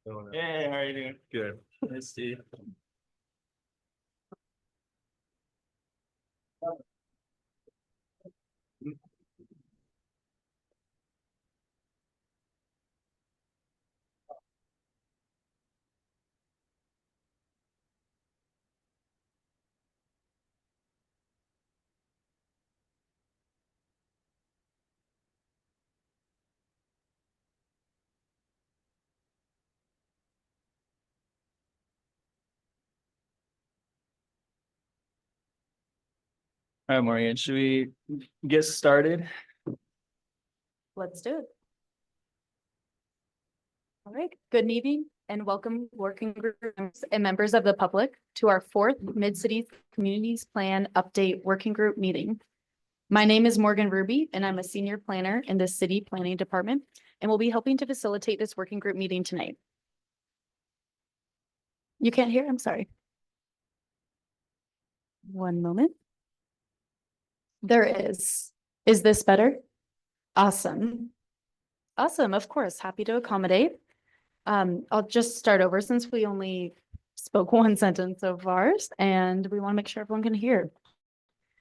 Hey, how are you doing? Good. Nice to see you. All right, Morgan, should we get started? Let's do it. All right, good evening and welcome working groups and members of the public to our fourth Mid-City Communities Plan Update Working Group meeting. My name is Morgan Ruby and I'm a senior planner in the City Planning Department and will be helping to facilitate this working group meeting tonight. You can't hear? I'm sorry. One moment. There is. Is this better? Awesome. Awesome, of course, happy to accommodate. I'll just start over since we only spoke one sentence so far, and we want to make sure everyone can hear.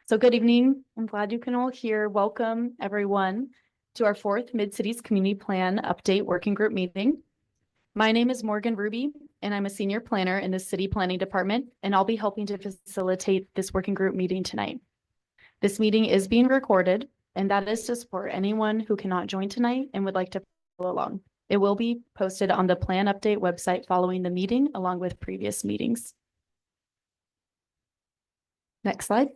So good evening. I'm glad you can all hear. Welcome everyone to our fourth Mid-Cities Community Plan Update Working Group meeting. My name is Morgan Ruby, and I'm a senior planner in the City Planning Department, and I'll be helping to facilitate this working group meeting tonight. This meeting is being recorded, and that is to support anyone who cannot join tonight and would like to follow along. It will be posted on the Plan Update website following the meeting, along with previous meetings. Next slide.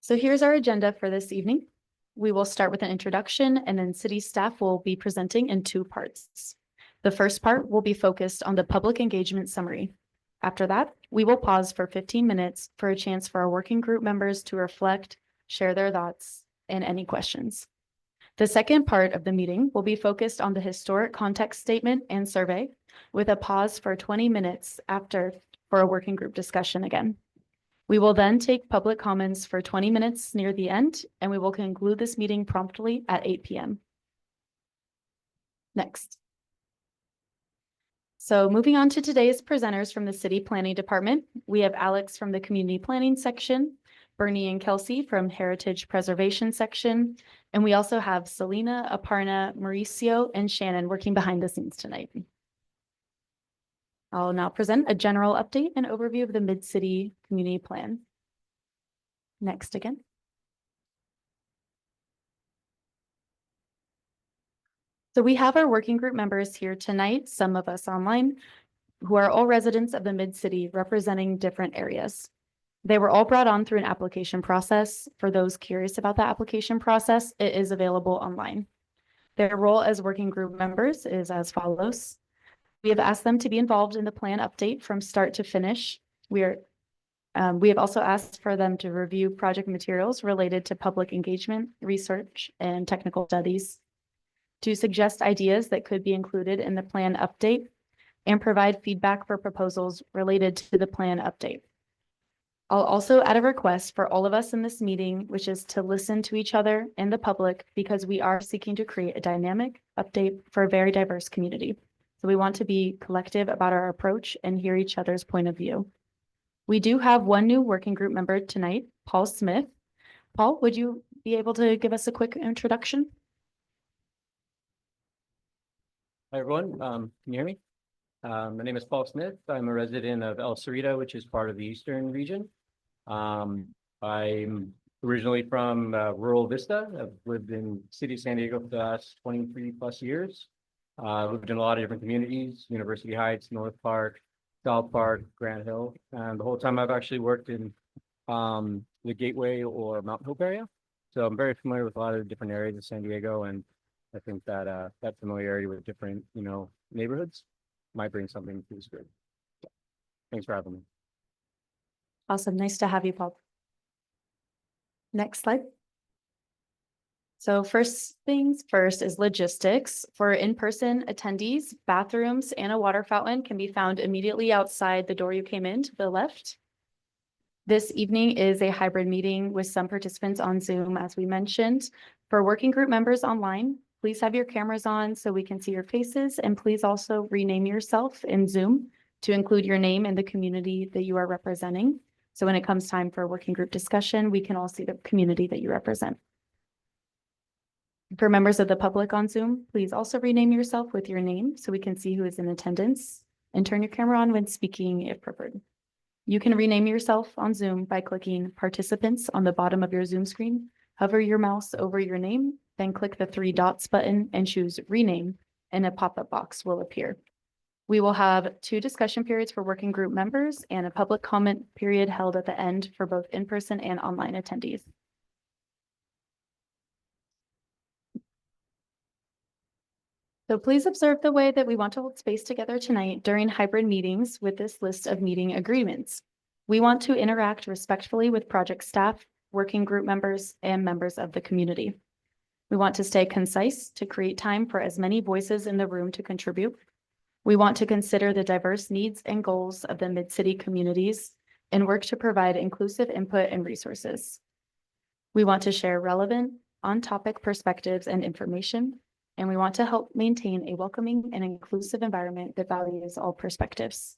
So here's our agenda for this evening. We will start with an introduction, and then city staff will be presenting in two parts. The first part will be focused on the public engagement summary. After that, we will pause for 15 minutes for a chance for our working group members to reflect, share their thoughts, and any questions. The second part of the meeting will be focused on the historic context statement and survey, with a pause for 20 minutes after for a working group discussion again. We will then take public comments for 20 minutes near the end, and we will conclude this meeting promptly at 8 p.m. Next. So moving on to today's presenters from the City Planning Department, we have Alex from the Community Planning section, Bernie and Kelsey from Heritage Preservation section, and we also have Selena, Aparna, Mauricio, and Shannon working behind the scenes tonight. I'll now present a general update and overview of the Mid-City Community Plan. Next again. So we have our working group members here tonight, some of us online, who are all residents of the Mid-City representing different areas. They were all brought on through an application process. For those curious about the application process, it is available online. Their role as working group members is as follows. We have asked them to be involved in the plan update from start to finish. We have also asked for them to review project materials related to public engagement, research, and technical studies, to suggest ideas that could be included in the plan update, and provide feedback for proposals related to the plan update. I'll also add a request for all of us in this meeting, which is to listen to each other and the public, because we are seeking to create a dynamic update for a very diverse community. So we want to be collective about our approach and hear each other's point of view. We do have one new working group member tonight, Paul Smith. Paul, would you be able to give us a quick introduction? Hi, everyone. Can you hear me? My name is Paul Smith. I'm a resident of El Cerrito, which is part of the Eastern region. I'm originally from rural Vista. I've lived in the city of San Diego for the last 23 plus years. Lived in a lot of different communities, University Heights, North Park, South Park, Grand Hill. And the whole time I've actually worked in the Gateway or Mount Hope area. So I'm very familiar with a lot of different areas of San Diego. And I think that that familiarity with different, neighborhoods might bring something to this group. Thanks for having me. Awesome. Nice to have you, Paul. Next slide. So first things first is logistics. For in-person attendees, bathrooms and a water fountain can be found immediately outside the door you came in to the left. This evening is a hybrid meeting with some participants on Zoom, as we mentioned. For working group members online, please have your cameras on so we can see your faces, and please also rename yourself in Zoom to include your name and the community that you are representing. So when it comes time for a working group discussion, we can all see the community that you represent. For members of the public on Zoom, please also rename yourself with your name so we can see who is in attendance, and turn your camera on when speaking if preferred. You can rename yourself on Zoom by clicking Participants on the bottom of your Zoom screen. Hover your mouse over your name, then click the three dots button and choose Rename, and a pop-up box will appear. We will have 2 discussion periods for working group members and a public comment period held at the end for both in-person and online attendees. So please observe the way that we want to hold space together tonight during hybrid meetings with this list of meeting agreements. We want to interact respectfully with project staff, working group members, and members of the community. We want to stay concise to create time for as many voices in the room to contribute. We want to consider the diverse needs and goals of the Mid-City communities and work to provide inclusive input and resources. We want to share relevant, on-topic perspectives and information, and we want to help maintain a welcoming and inclusive environment that values all perspectives.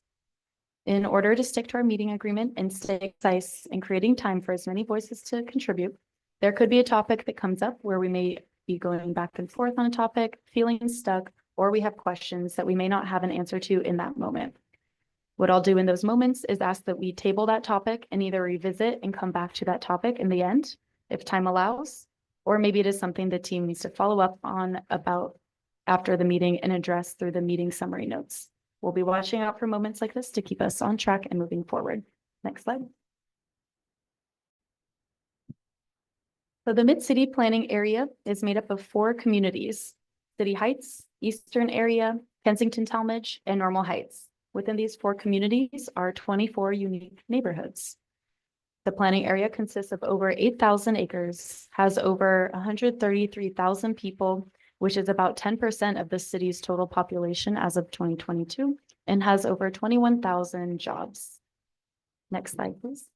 In order to stick to our meeting agreement and stay concise in creating time for as many voices to contribute, there could be a topic that comes up where we may be going back and forth on a topic, feeling stuck, or we have questions that we may not have an answer to in that moment. What I'll do in those moments is ask that we table that topic and either revisit and come back to that topic in the end, if time allows, or maybe it is something the team needs to follow up on about after the meeting and address through the meeting summary notes. We'll be watching out for moments like this to keep us on track and moving forward. Next slide. So the Mid-City planning area is made up of 4 communities: City Heights, Eastern Area, Kensington Talmadge, and Normal Heights. Within these 4 communities are 24 unique neighborhoods. The planning area consists of over 8,000 acres, has over 133,000 people, which is about 10% of the city's total population as of 2022, and has over 21,000 jobs. Next slide, please.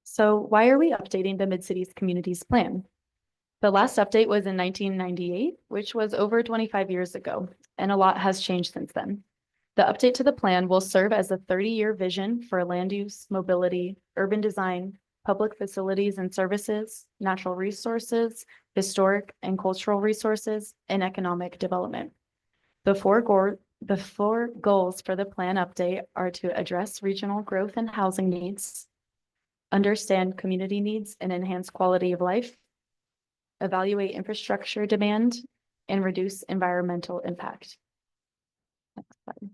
So why are we updating the Mid-Cities Communities Plan? The last update was in 1998, which was over 25 years ago, and a lot has changed since then. The update to the plan will serve as a 30-year vision for land use, mobility, urban design, public facilities and services, natural resources, historic and cultural resources, and economic development. The four goals for the plan update are to address regional growth and housing needs, understand community needs and enhance quality of life, evaluate infrastructure demand, and reduce environmental impact. Next slide.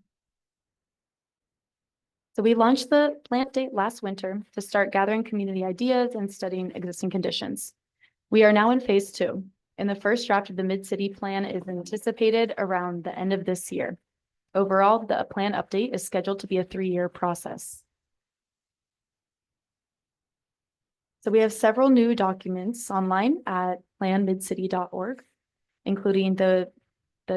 So we launched the plan update last winter to start gathering community ideas and studying existing conditions. We are now in phase 2, and the first draft of the Mid-City plan is anticipated around the end of this year. Overall, the plan update is scheduled to be a 3-year process. So we have several new documents online at planmidcity.org, including the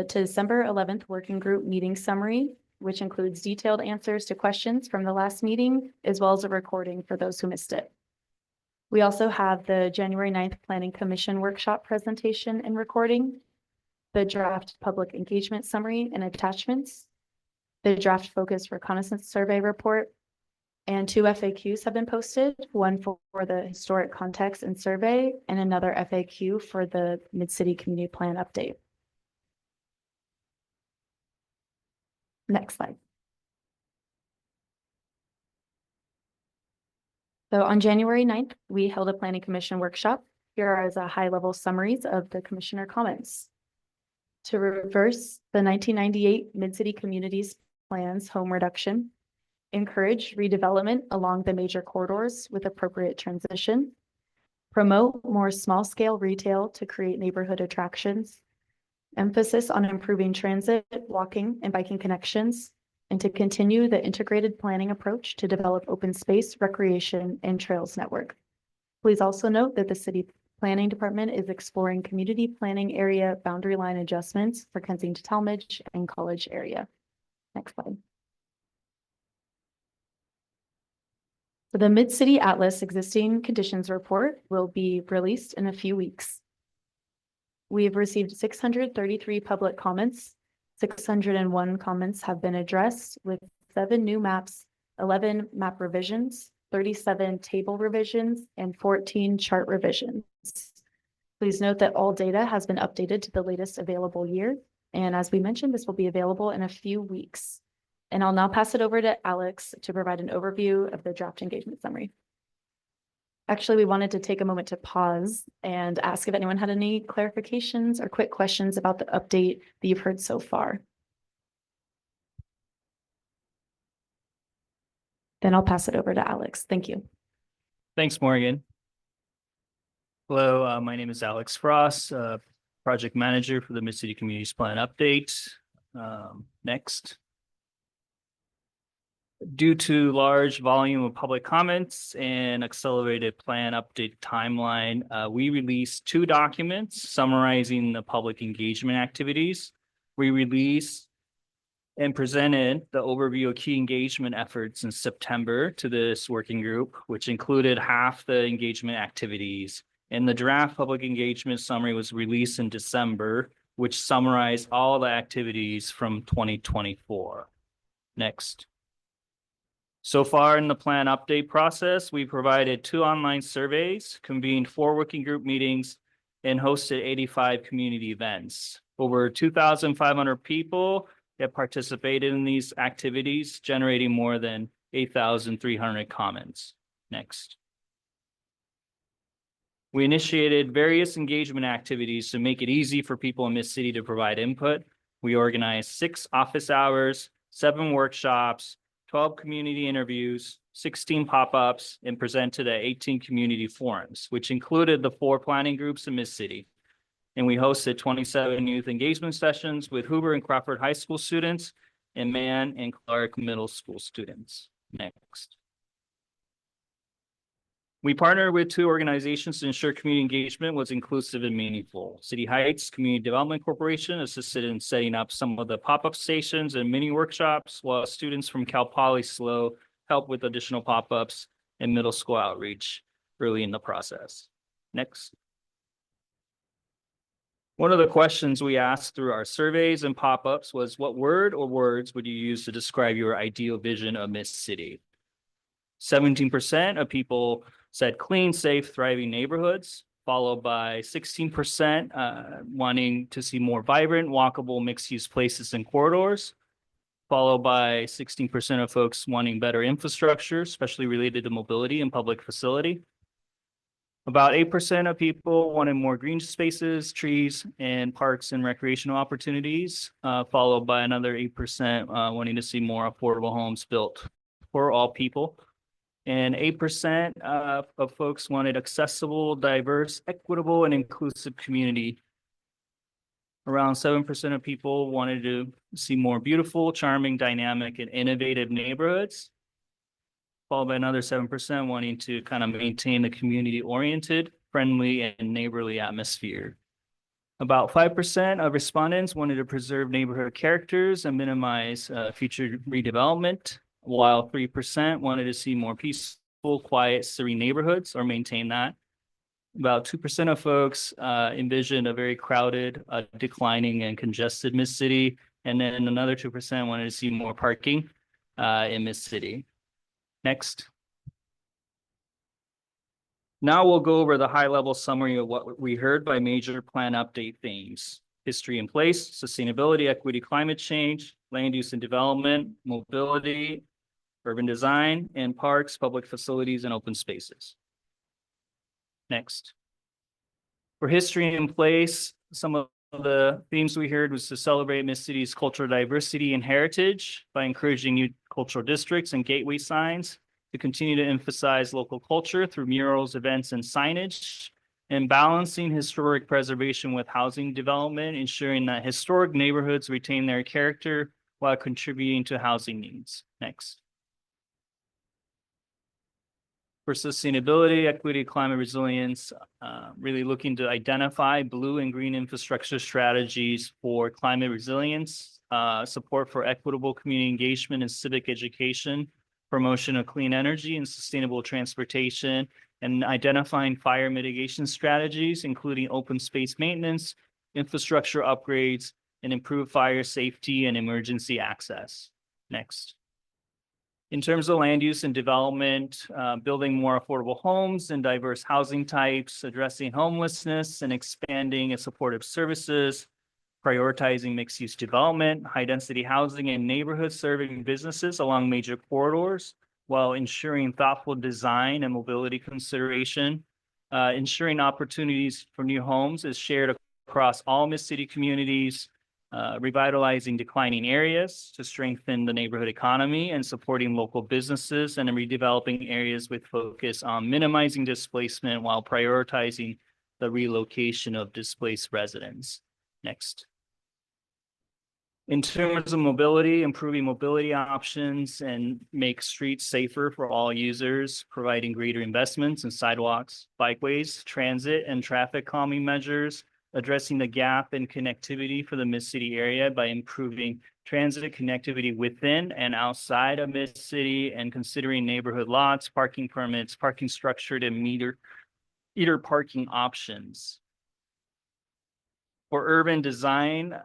December 11th working group meeting summary, which includes detailed answers to questions from the last meeting, as well as a recording for those who missed it. We also have the January 9th Planning Commission workshop presentation and recording, the draft public engagement summary and attachments, the draft focus reconnaissance survey report, and 2 FAQs have been posted, one for the historic context and survey, and another FAQ for the Mid-City Community Plan update. Next slide. So on January 9th, we held a planning commission workshop. Here are as a high-level summaries of the commissioner comments. To reverse the 1998 Mid-City Communities Plan's home reduction, encourage redevelopment along the major corridors with appropriate transition, promote more small-scale retail to create neighborhood attractions, emphasis on improving transit, walking, and biking connections, and to continue the integrated planning approach to develop open space, recreation, and trails network. Please also note that the City Planning Department is exploring community planning area boundary line adjustments for Kensington Talmadge and College area. Next slide. The Mid-City Atlas Existing Conditions Report will be released in a few weeks. We've received 633 public comments. 601 comments have been addressed with 7 new maps, 11 map revisions, 37 table revisions, and 14 chart revisions. Please note that all data has been updated to the latest available year. And as we mentioned, this will be available in a few weeks. And I'll now pass it over to Alex to provide an overview of the draft engagement summary. Actually, we wanted to take a moment to pause and ask if anyone had any clarifications or quick questions about the update that you've heard so far. Then I'll pass it over to Alex. Thank you. Thanks, Morgan. Hello, my name is Alex Frost, project manager for the Mid-City Communities Plan Update. Next. Due to large volume of public comments and accelerated plan update timeline, we released 2 documents summarizing the public engagement activities. We released and presented the overview of key engagement efforts in September to this working group, which included half the engagement activities. And the draft public engagement summary was released in December, which summarized all the activities from 2024. Next. So far in the plan update process, we provided 2 online surveys, convened 4 working group meetings, and hosted 85 community events. Over 2,500 people have participated in these activities, generating more than 8,300 comments. Next. We initiated various engagement activities to make it easy for people in Mid-City to provide input. We organized 6 office hours, 7 workshops, 12 community interviews, 16 pop-ups, and presented at 18 community forums, which included the 4 planning groups in Mid-City. And we hosted 27 youth engagement sessions with Hoover and Crawford High School students and Mann and Clark Middle School students. Next. We partnered with 2 organizations to ensure community engagement was inclusive and meaningful. City Heights Community Development Corporation assisted in setting up some of the pop-up stations and mini workshops, while students from Cal Poly SLO helped with additional pop-ups and middle school outreach early in the process. Next. One of the questions we asked through our surveys and pop-ups was, what word or words would you use to describe your ideal vision of Mid-City? 17% of people said clean, safe, thriving neighborhoods, followed by 16% wanting to see more vibrant, walkable, mixed-use places and corridors, followed by 16% of folks wanting better infrastructure, especially related to mobility and public facility. About 8% of people wanted more green spaces, trees, and parks and recreational opportunities, followed by another 8% wanting to see more affordable homes built for all people. And 8% of folks wanted accessible, diverse, equitable, and inclusive community. Around 7% of people wanted to see more beautiful, charming, dynamic, and innovative neighborhoods, followed by another 7% wanting to kind of maintain the community-oriented, friendly, and neighborly atmosphere. About 5% of respondents wanted to preserve neighborhood characters and minimize future redevelopment, while 3% wanted to see more peaceful, quiet, serene neighborhoods or maintain that. About 2% of folks envisioned a very crowded, declining, and congested Mid-City. And then another 2% wanted to see more parking in Mid-City. Next. Now we'll go over the high-level summary of what we heard by major plan update themes: history in place, sustainability, equity, climate change, land use and development, mobility, urban design, and parks, public facilities, and open spaces. Next. For history in place, some of the themes we heard was to celebrate Mid-City's cultural diversity and heritage by encouraging new cultural districts and gateway signs, to continue to emphasize local culture through murals, events, and signage, and balancing historic preservation with housing development, ensuring that historic neighborhoods retain their character while contributing to housing needs. Next. For sustainability, equity, climate resilience, really looking to identify blue and green infrastructure strategies for climate resilience, support for equitable community engagement and civic education, promotion of clean energy and sustainable transportation, and identifying fire mitigation strategies, including open space maintenance, infrastructure upgrades, and improved fire safety and emergency access. Next. In terms of land use and development, building more affordable homes and diverse housing types, addressing homelessness and expanding supportive services, prioritizing mixed-use development, high-density housing, and neighborhoods serving businesses along major corridors, while ensuring thoughtful design and mobility consideration. Ensuring opportunities for new homes is shared across all Mid-City communities, revitalizing declining areas to strengthen the neighborhood economy and supporting local businesses, and redeveloping areas with focus on minimizing displacement while prioritizing the relocation of displaced residents. Next. In terms of mobility, improving mobility options and make streets safer for all users, providing greater investments in sidewalks, bikeways, transit, and traffic calming measures, addressing the gap in connectivity for the Mid-City area by improving transit connectivity within and outside of Mid-City, and considering neighborhood lots, parking permits, parking structured and meter parking options. For urban design,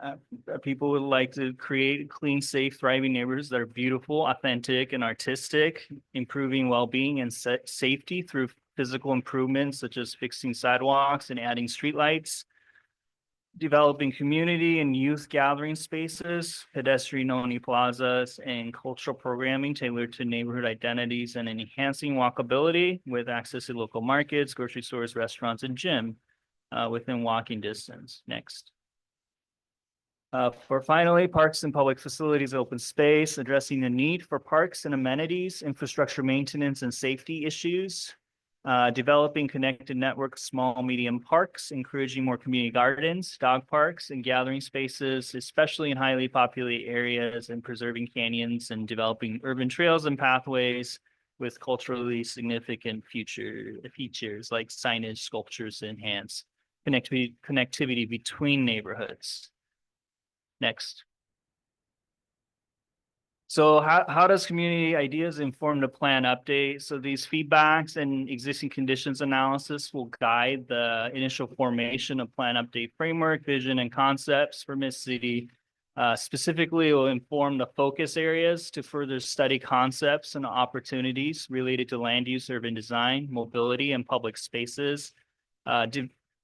people would like to create clean, safe, thriving neighborhoods that are beautiful, authentic, and artistic, improving well-being and safety through physical improvements such as fixing sidewalks and adding streetlights, developing community and youth gathering spaces, pedestrian-only plazas, and cultural programming tailored to neighborhood identities, and enhancing walkability with access to local markets, grocery stores, restaurants, and gym within walking distance. Next. For finally, parks and public facilities, open space, addressing the need for parks and amenities, infrastructure maintenance and safety issues, developing connected network, small, medium parks, encouraging more community gardens, dog parks, and gathering spaces, especially in highly populated areas, and preserving canyons, and developing urban trails and pathways with culturally significant features like signage, sculptures, to enhance connectivity between neighborhoods. Next. So how does community ideas inform the plan update? So these feedbacks and existing conditions analysis will guide the initial formation of plan update framework, vision, and concepts for Mid-City. Specifically, it will inform the focus areas to further study concepts and opportunities related to land use, urban design, mobility, and public spaces.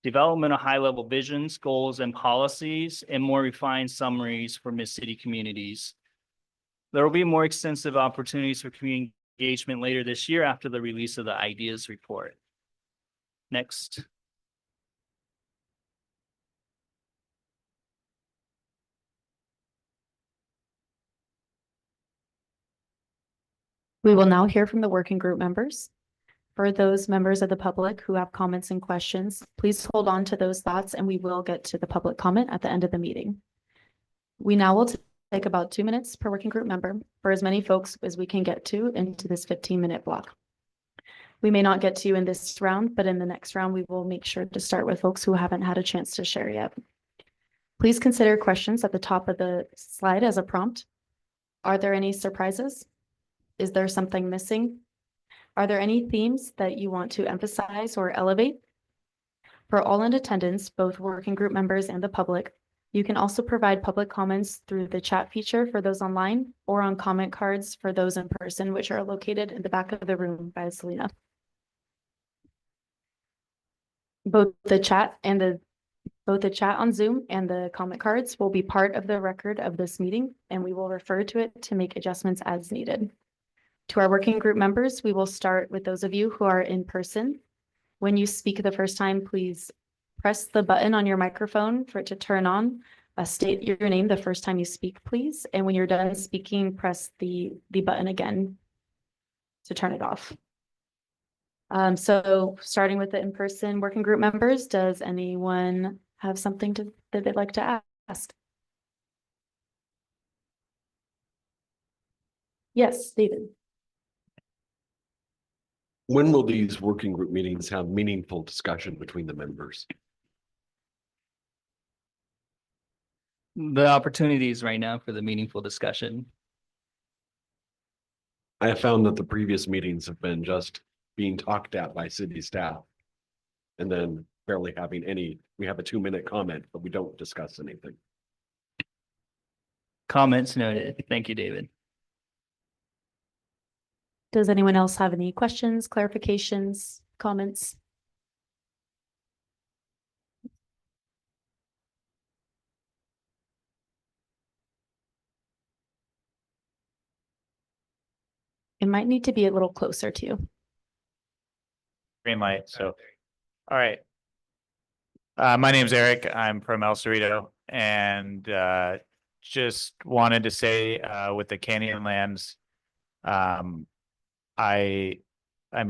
Development of high-level visions, goals, and policies, and more refined summaries for Mid-City communities. There will be more extensive opportunities for community engagement later this year after the release of the ideas report. Next. We will now hear from the working group members. For those members of the public who have comments and questions, please hold on to those thoughts and we will get to the public comment at the end of the meeting. We now will take about 2 minutes per working group member for as many folks as we can get to into this 15-minute block. We may not get to you in this round, but in the next round, we will make sure to start with folks who haven't had a chance to share yet. Please consider questions at the top of the slide as a prompt. Are there any surprises? Is there something missing? Are there any themes that you want to emphasize or elevate? For all in attendance, both working group members and the public, you can also provide public comments through the chat feature for those online or on comment cards for those in person, which are located in the back of the room by Selena. Both the chat on Zoom and the comment cards will be part of the record of this meeting, and we will refer to it to make adjustments as needed. To our working group members, we will start with those of you who are in person. When you speak the first time, please press the button on your microphone for it to turn on. State your name the first time you speak, please. And when you're done speaking, press the button again to turn it off. So starting with the in-person working group members, does anyone have something that they'd like to ask? Yes, David. When will these working group meetings have meaningful discussion between the members? The opportunities right now for the meaningful discussion. I have found that the previous meetings have been just being talked at by city staff. And then barely having any, we have a 2-minute comment, but we don't discuss anything. Comments noted. Thank you, David. Does anyone else have any questions, clarifications, comments? It might need to be a little closer to you. Green light, so, all right. My name's Eric. I'm from El Cerrito and just wanted to say with the Canyonlands, I mean,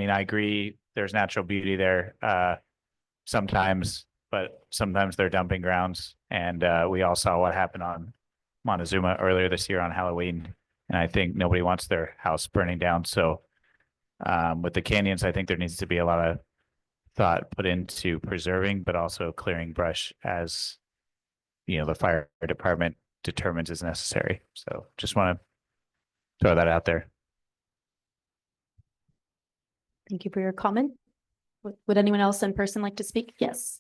I agree, there's natural beauty there sometimes, but sometimes they're dumping grounds. And we all saw what happened on Montezuma earlier this year on Halloween. And I think nobody wants their house burning down. So with the canyons, I think there needs to be a lot of thought put into preserving, but also clearing brush as, you know, the fire department determines is necessary. So just want to throw that out there. Thank you for your comment. Would anyone else in person like to speak? Yes.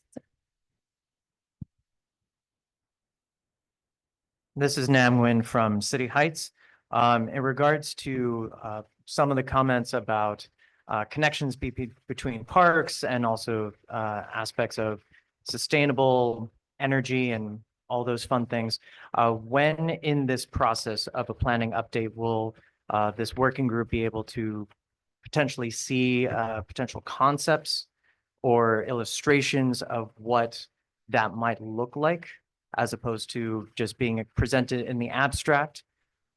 This is Nam Nguyen from City Heights. In regards to some of the comments about connections between parks and also aspects of sustainable energy and all those fun things, when in this process of a planning update will this working group be able to potentially see potential concepts or illustrations of what that might look like, as opposed to just being presented in the abstract?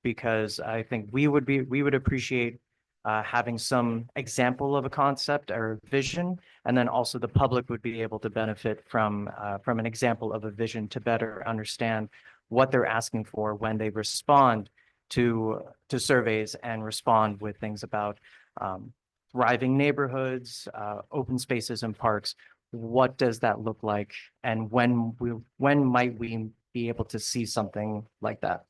Because I think we would appreciate having some example of a concept or vision, and then also the public would be able to benefit from an example of a vision to better understand what they're asking for when they respond to surveys and respond with things about thriving neighborhoods, open spaces and parks. What does that look like? And when might we be able to see something like that?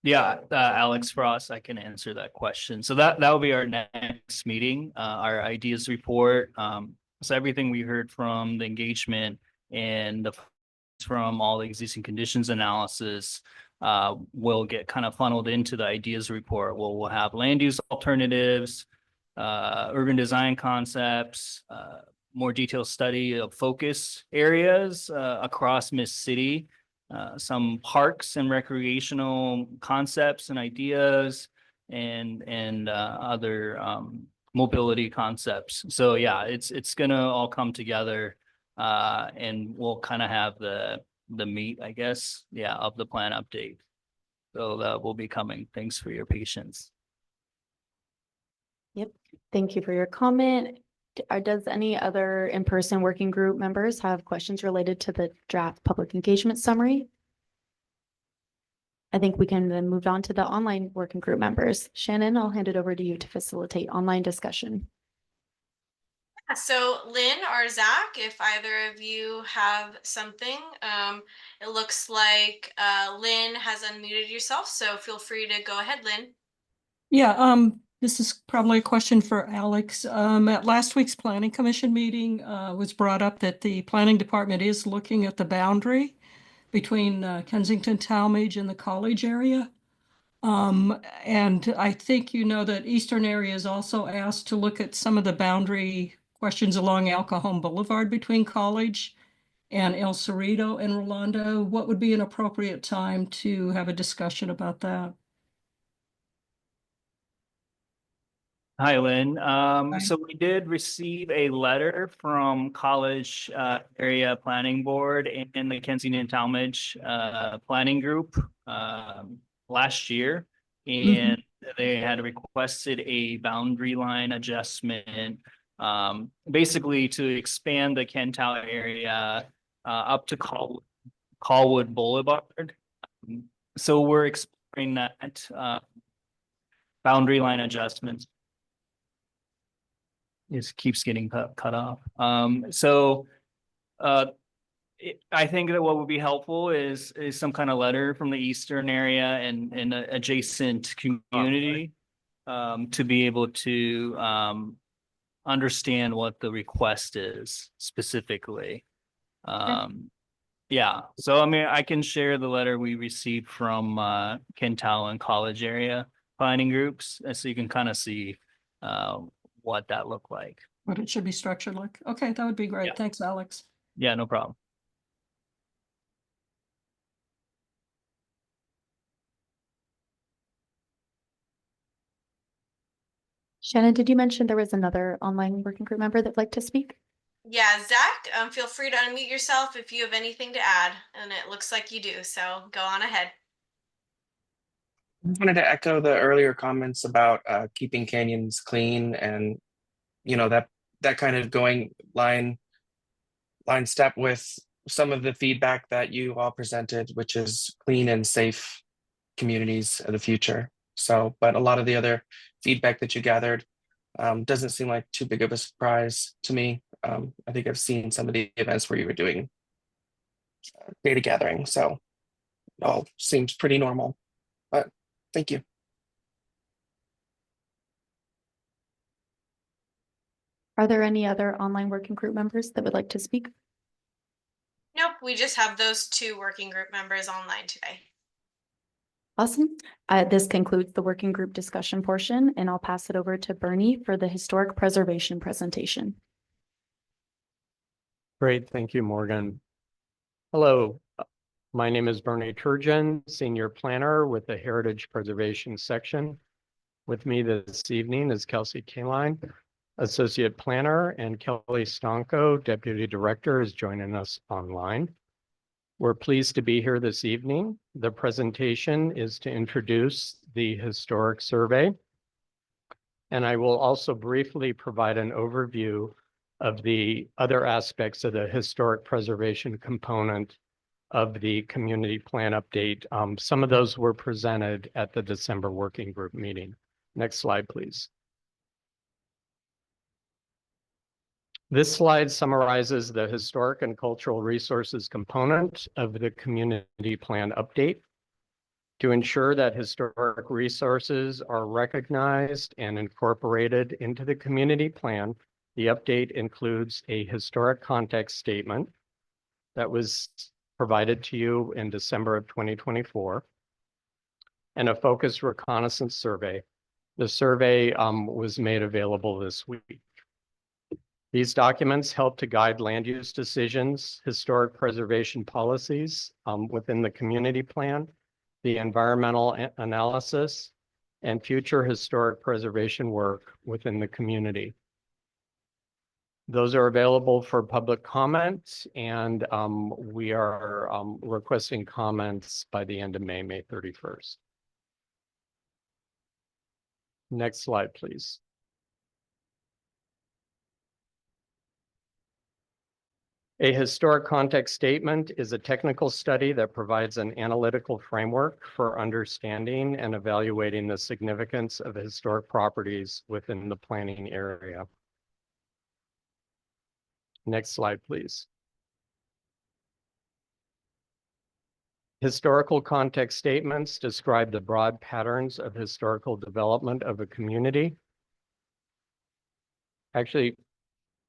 Yeah, Alex Frost, I can answer that question. So that will be our next meeting, our ideas report. So everything we heard from the engagement and from all the existing conditions analysis will get kind of funneled into the ideas report. We'll have land use alternatives, urban design concepts, more detailed study of focus areas across Mid-City. Some parks and recreational concepts and ideas and other mobility concepts. So yeah, it's gonna all come together and we'll kind of have the meat, I guess, yeah, of the plan update. So that will be coming. Thanks for your patience. Yep. Thank you for your comment. Does any other in-person working group members have questions related to the draft public engagement summary? I think we can then move on to the online working group members. Shannon, I'll hand it over to you to facilitate online discussion. So Lynn or Zach, if either of you have something, it looks like Lynn has unmuted yourself, so feel free to go ahead, Lynn. Yeah, this is probably a question for Alex. At last week's planning commission meeting, was brought up that the planning department is looking at the boundary between Kensington, Talmadge and the college area. And I think you know that Eastern area is also asked to look at some of the boundary questions along El Cajon Boulevard between College and El Cerrito and Rolando. What would be an appropriate time to have a discussion about that? Hi, Lynn. So we did receive a letter from College Area Planning Board and the Kensington Talmadge Planning Group last year. And they had requested a boundary line adjustment, basically to expand the Kental area up to Colwood Boulevard. So we're exploring that boundary line adjustments. It keeps getting cut off. I think that what would be helpful is some kind of letter from the Eastern area and adjacent community to be able to understand what the request is specifically. Yeah, so I mean, I can share the letter we received from Kentall and College area planning groups, and so you can kind of see what that looked like. What it should be structured like. Okay, that would be great. Yeah. Thanks, Alex. Yeah, no problem. Shannon, did you mention there was another online working group member that'd like to speak? Yeah, Zach, feel free to unmute yourself if you have anything to add, and it looks like you do, so go on ahead. I wanted to echo the earlier comments about keeping canyons clean and that kind of going line step with some of the feedback that you all presented, which is clean and safe communities of the future. So, but a lot of the other feedback that you gathered doesn't seem like too big of a surprise to me. I think I've seen some of the events where you were doing data gathering, so it all seems pretty normal. But thank you. Are there any other online working group members that would like to speak? Nope, we just have those 2 working group members online today. Awesome. This concludes the working group discussion portion, and I'll pass it over to Bernie for the historic preservation presentation. Great, thank you, Morgan. Hello, my name is Bernie Turgeon, Senior Planner with the Heritage Preservation Section. With me this evening is Kelsey Kaline, Associate Planner, and Kelly Stonko, Deputy Director, is joining us online. We're pleased to be here this evening. The presentation is to introduce the historic survey, and I will also briefly provide an overview of the other aspects of the historic preservation component of the community plan update. Some of those were presented at the December working group meeting. Next slide, please. This slide summarizes the historic and cultural resources component of the community plan update. To ensure that historic resources are recognized and incorporated into the community plan, the update includes a historic context statement that was provided to you in December of 2024 and a focused reconnaissance survey. The survey was made available this week. These documents help to guide land use decisions, historic preservation policies within the community plan, the environmental analysis, and future historic preservation work within the community. Those are available for public comment, and we are requesting comments by the end of May 31st. Next slide, please. A historic context statement is a technical study that provides an analytical framework for understanding and evaluating the significance of historic properties within the planning area. Next slide, please. Historical context statements describe the broad patterns of historical development of a community. Actually,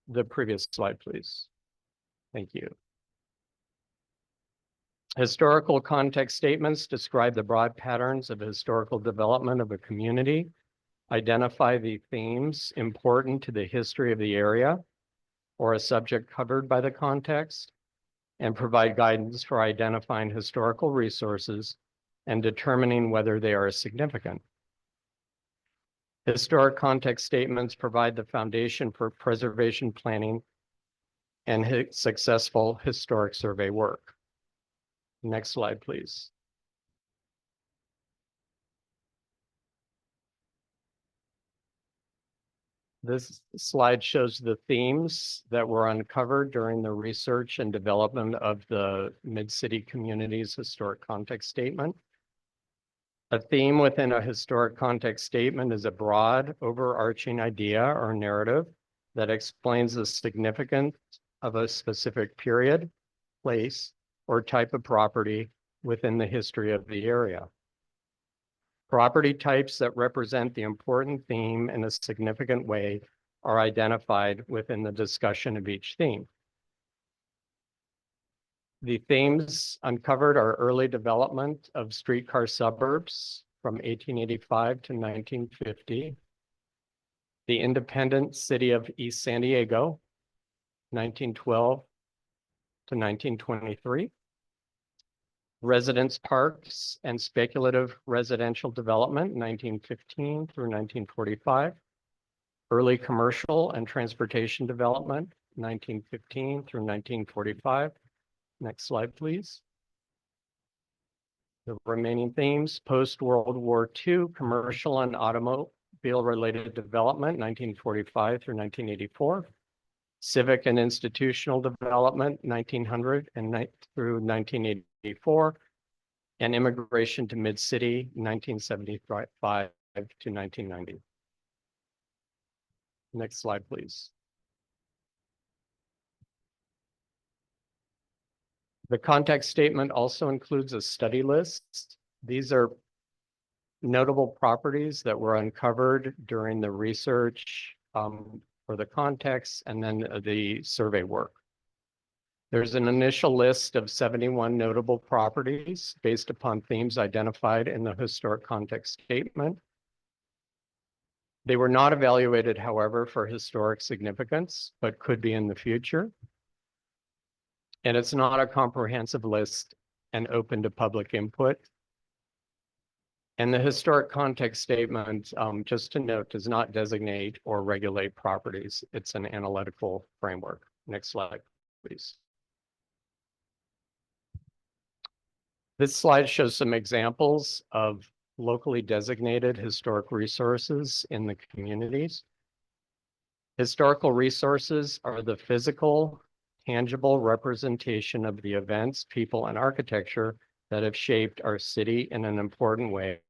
the previous slide, please. Thank you. Historical context statements describe the broad patterns of historical development of a community, identify the themes important to the history of the area or a subject covered by the context, and provide guidance for identifying historical resources and determining whether they are significant. Historic context statements provide the foundation for preservation planning and successful historic survey work. Next slide, please. This slide shows the themes that were uncovered during the research and development of the Mid-City Communities Historic Context Statement. A theme within a historic context statement is a broad, overarching idea or narrative that explains the significance of a specific period, place, or type of property within the history of the area. Property types that represent the important theme in a significant way are identified within the discussion of each theme. The themes uncovered are early development of streetcar suburbs from 1885 to 1950, the independent city of East San Diego, 1912 to 1923, residence parks and speculative residential development, 1915 through 1945, early commercial and transportation development, 1915 through 1945. Next slide, please. The remaining themes: post-World War II, commercial and automobile-related development, 1945 through 1984. Civic and institutional development, 1900 through 1984. And immigration to Mid-City, 1975 to 1990. Next slide, please. The context statement also includes a study list. These are notable properties that were uncovered during the research for the context and then the survey work. There's an initial list of 71 notable properties based upon themes identified in the historic context statement. They were not evaluated, however, for historic significance, but could be in the future. And it's not a comprehensive list and open to public input. And the historic context statement, just to note, does not designate or regulate properties. It's an analytical framework. Next slide, please. This slide shows some examples of locally designated historic resources in the communities. Historical resources are the physical, tangible representation of the events, people, and architecture that have shaped our city in an important way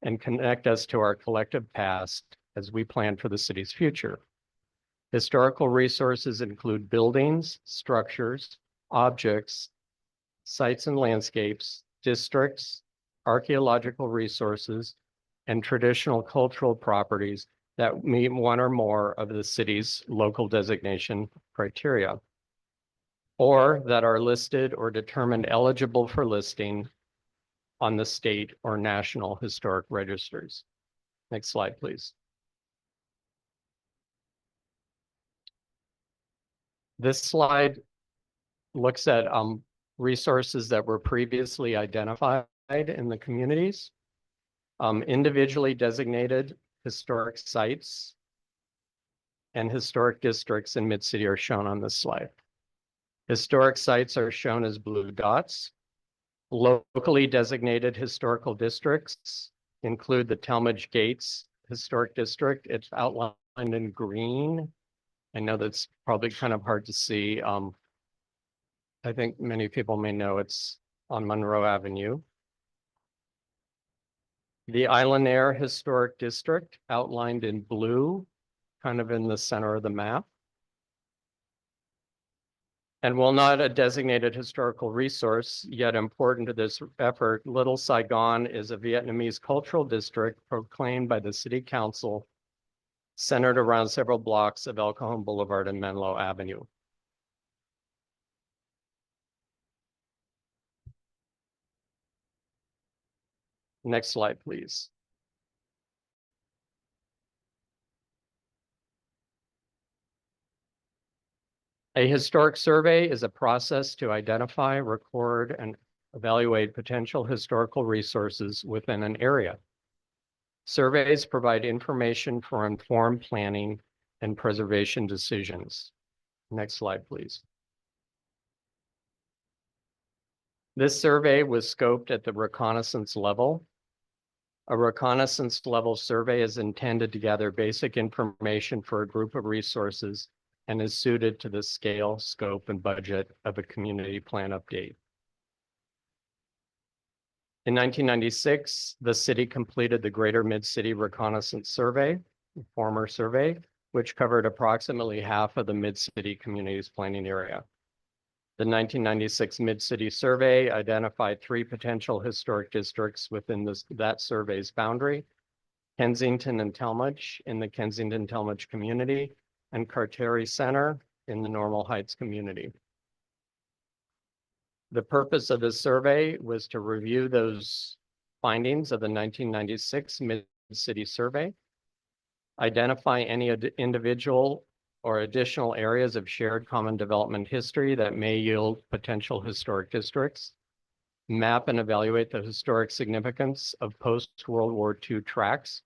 and connect us to our collective past as we plan for the city's future. Historical resources include buildings, structures, objects, sites and landscapes, districts, archaeological resources, and traditional cultural properties that meet one or more of the city's local designation criteria, or that are listed or determined eligible for listing on the state or national historic registers. Next slide, please. This slide looks at resources that were previously identified in the communities. Individually designated historic sites and historic districts in Mid-City are shown on this slide. Historic sites are shown as blue dots. Locally designated historical districts include the Talmadge Gates Historic District. It's outlined in green. I know that's probably kind of hard to see. I think many people may know it's on Monroe Avenue. The Island Air Historic District outlined in blue, kind of in the center of the map. And while not a designated historical resource, yet important to this effort, Little Saigon is a Vietnamese cultural district proclaimed by the City Council, centered around several blocks of El Cajon Boulevard and Menlo Avenue. Next slide, please. A historic survey is a process to identify, record, and evaluate potential historical resources within an area. Surveys provide information for informed planning and preservation decisions. Next slide, please. This survey was scoped at the reconnaissance level. A reconnaissance level survey is intended to gather basic information for a group of resources and is suited to the scale, scope, and budget of a community plan update. In 1996, the city completed the Greater Mid-City Reconnaissance Survey, former survey, which covered approximately half of the Mid-City community's planning area. The 1996 Mid-City Survey identified 3 potential historic districts within that survey's boundary: Kensington and Talmadge in the Kensington-Talmadge community, and Carterre Center in the Normal Heights community. The purpose of this survey was to review those findings of the 1996 Mid-City Survey, identify any individual or additional areas of shared common development history that may yield potential historic districts, map and evaluate the historic significance of post-World War II tracts,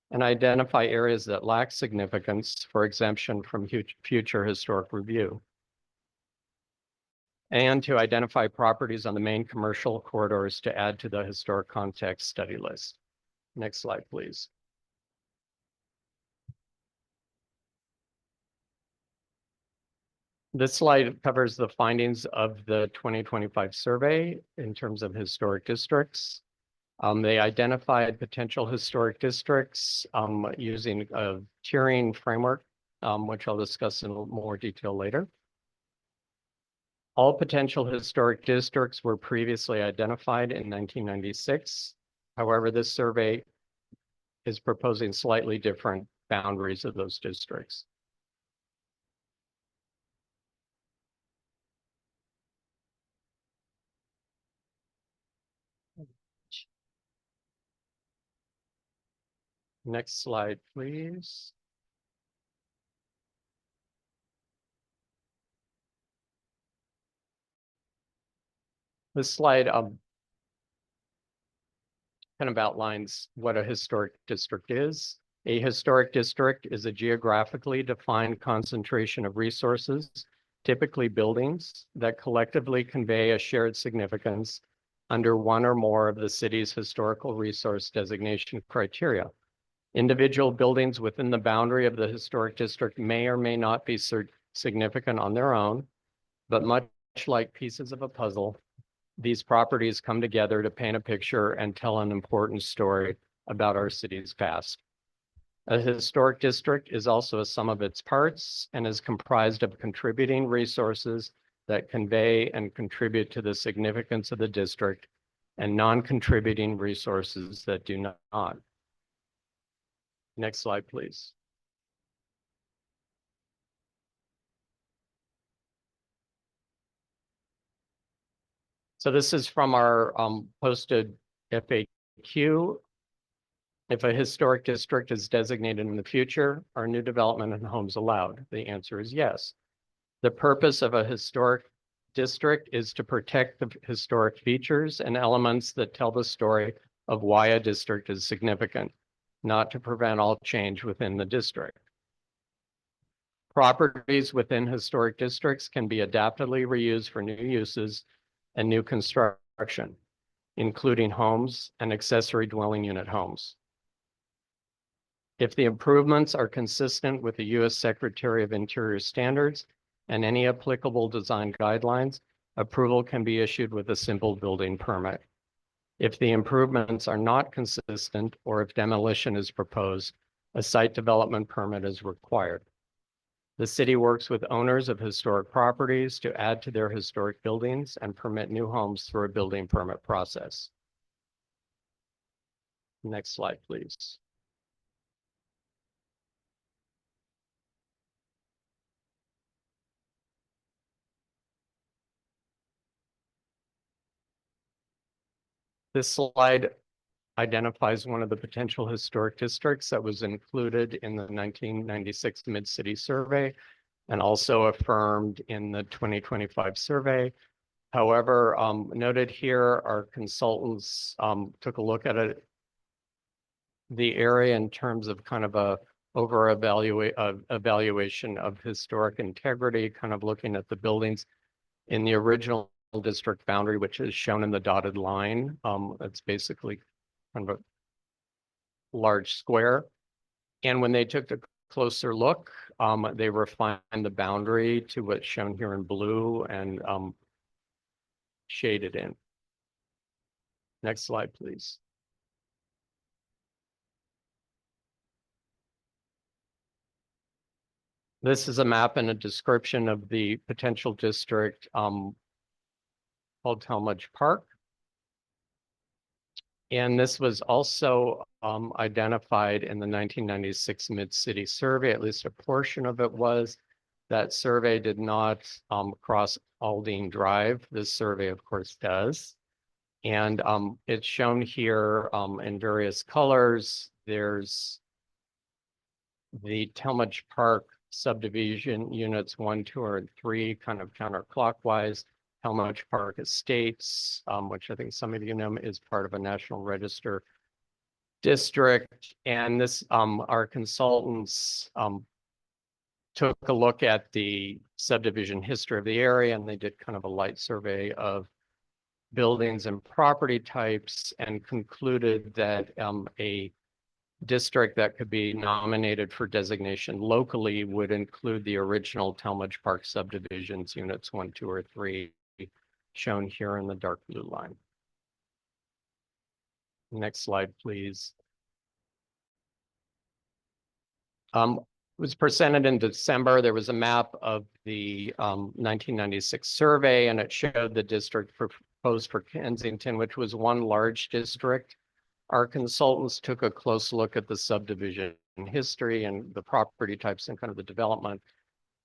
and identify areas that lack significance for exemption from future historic review, and to identify properties on the main commercial corridors to add to the historic context study list. Next slide, please. This slide covers the findings of the 2025 survey in terms of historic districts. They identified potential historic districts using a tiering framework, which I'll discuss in more detail later. All potential historic districts were previously identified in 1996. However, this survey is proposing slightly different boundaries of those districts. Next slide, please. This slide kind of outlines what a historic district is. A historic district is a geographically defined concentration of resources, typically buildings, that collectively convey a shared significance under one or more of the city's historical resource designation criteria. Individual buildings within the boundary of the historic district may or may not be significant on their own, but much like pieces of a puzzle, these properties come together to paint a picture and tell an important story about our city's past. A historic district is also a sum of its parts and is comprised of contributing resources that convey and contribute to the significance of the district, and non-contributing resources that do not. Next slide, please. So this is from our posted FAQ. If a historic district is designated in the future, are new development and homes allowed? The answer is yes. The purpose of a historic district is to protect the historic features and elements that tell the story of why a district is significant, not to prevent all change within the district. Properties within historic districts can be adaptively reused for new uses and new construction, including homes and accessory dwelling unit homes. If the improvements are consistent with the U.S. Secretary of Interior standards and any applicable design guidelines, approval can be issued with a simple building permit. If the improvements are not consistent, or if demolition is proposed, a site development permit is required. The city works with owners of historic properties to add to their historic buildings and permit new homes through a building permit process. Next slide, please. This slide identifies one of the potential historic districts that was included in the 1996 Mid-City Survey and also affirmed in the 2025 survey. However, noted here, our consultants took a look at it, the area in terms of kind of a evaluation of historic integrity, kind of looking at the buildings in the original district boundary, which is shown in the dotted line. It's basically kind of a large square. And when they took a closer look, they refined the boundary to what's shown here in blue and shaded in. Next slide, please. This is a map and a description of the potential district called Talmadge Park. And this was also identified in the 1996 Mid-City Survey, at least a portion of it was. That survey did not cross Aldine Drive. This survey, of course, does. And it's shown here in various colors. There's the Talmadge Park subdivision units 1, 2, and 3, kind of counterclockwise. Talmadge Park Estates, which I think some of you know is part of a National Register district. And this, our consultants took a look at the subdivision history of the area, and they did kind of a light survey of buildings and property types and concluded that a district that could be nominated for designation locally would include the original Talmadge Park subdivisions, units 1, 2, or 3, shown here in the dark blue line. Next slide, please. It was presented in December. There was a map of the 1996 survey, and it showed the district proposed for Kensington, which was one large district. Our consultants took a close look at the subdivision history and the property types and kind of the development,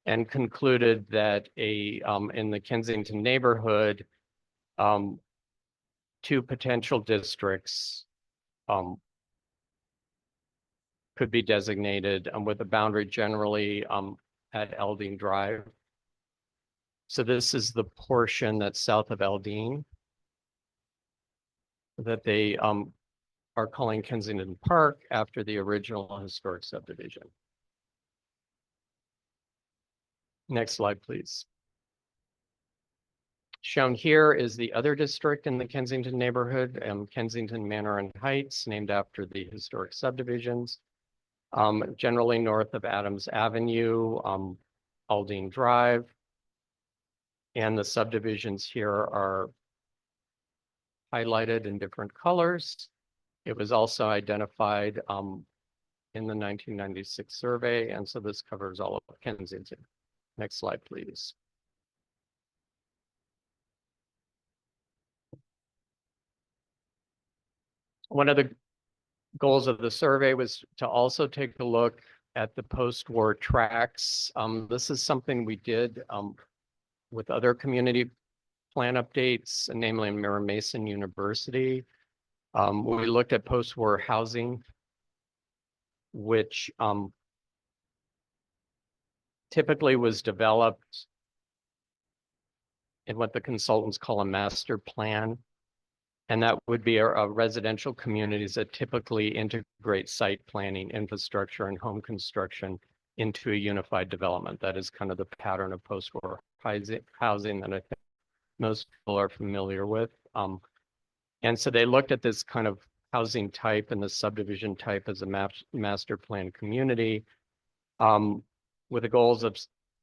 and concluded that in the Kensington neighborhood, 2 potential districts could be designated with a boundary generally at Aldine Drive. So this is the portion that's south of Aldine that they are calling Kensington Park after the original historic subdivision. Next slide, please. Shown here is the other district in the Kensington neighborhood, Kensington Manor and Heights, named after the historic subdivisions. Generally north of Adams Avenue, Aldine Drive. And the subdivisions here are highlighted in different colors. It was also identified in the 1996 survey, and so this covers all of Kensington. Next slide, please. One of the goals of the survey was to also take a look at the post-war tracts. This is something we did with other community plan updates, namely in Mira Mason University. We looked at post-war housing, which typically was developed in what the consultants call a master plan. And that would be a residential communities that typically integrate site planning, infrastructure, and home construction into a unified development. That is kind of the pattern of post-war housing that I think most people are familiar with. And so they looked at this kind of housing type and the subdivision type as a master plan community with the goals of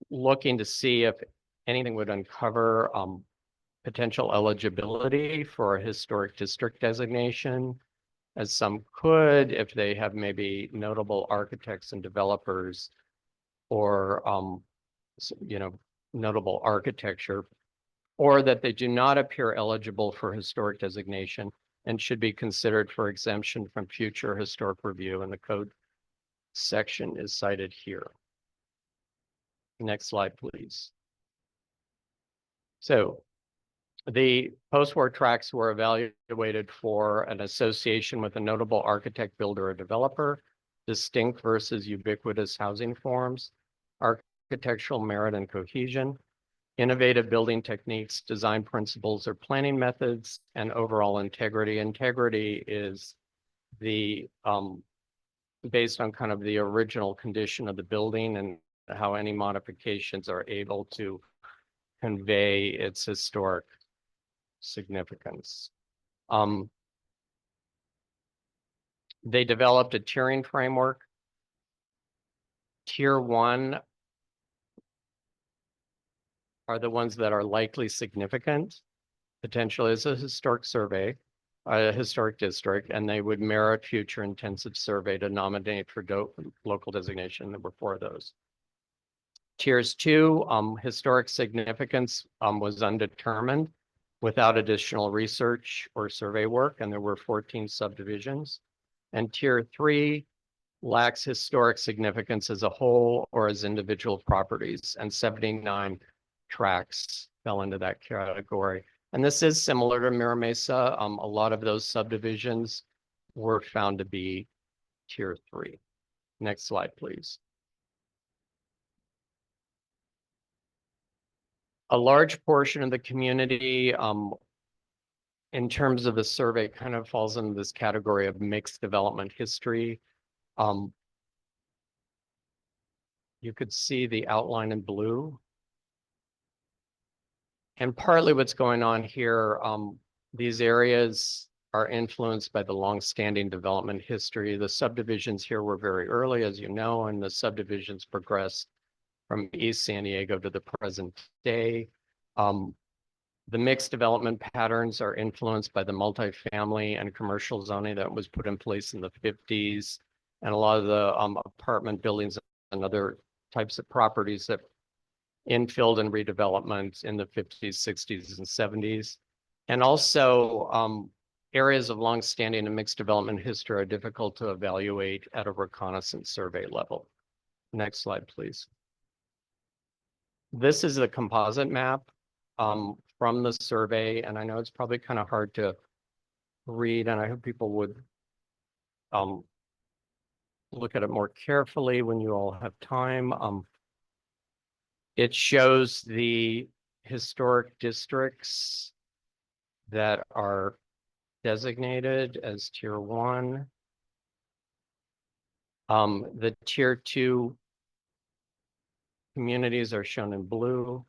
looking to see if anything would uncover potential eligibility for a historic district designation, as some could if they have maybe notable architects and developers or notable architecture, or that they do not appear eligible for historic designation and should be considered for exemption from future historic review, and the code section is cited here. Next slide, please. So the post-war tracts were evaluated for an association with a notable architect, builder, or developer, distinct versus ubiquitous housing forms, architectural merit and cohesion, innovative building techniques, design principles, or planning methods, and overall integrity. Integrity is the based on kind of the original condition of the building and how any modifications are able to convey its historic significance. They developed a tiering framework. Tier 1 are the ones that are likely significant, potentially as a historic survey, a historic district, and they would merit future intensive survey to nominate for local designation. There were 4 of those. Tiers 2, historic significance was undetermined. without additional research or survey work, and there were 14 subdivisions. And tier 3 lacks historic significance as a whole or as individual properties, and 79 tracts fell into that category. And this is similar to Mira Mesa. A lot of those subdivisions were found to be tier 3. Next slide, please. A large portion of the community, in terms of the survey, kind of falls into this category of mixed development history. You could see the outline in blue. And partly what's going on here, these areas are influenced by the longstanding development history. The subdivisions here were very early, as you know, and the subdivisions progressed from East San Diego to the present day. The mixed development patterns are influenced by the multifamily and commercial zoning that was put in place in the 50s, and a lot of the apartment buildings and other types of properties that infilled and redevelopment in the 50s, 60s, and 70s. And also areas of longstanding and mixed development history are difficult to evaluate at a reconnaissance survey level. Next slide, please. This is a composite map from the survey, and I know it's probably kind of hard to read, and I hope people would look at it more carefully when you all have time. It shows the historic districts that are designated as tier 1. The tier 2 communities are shown in blue.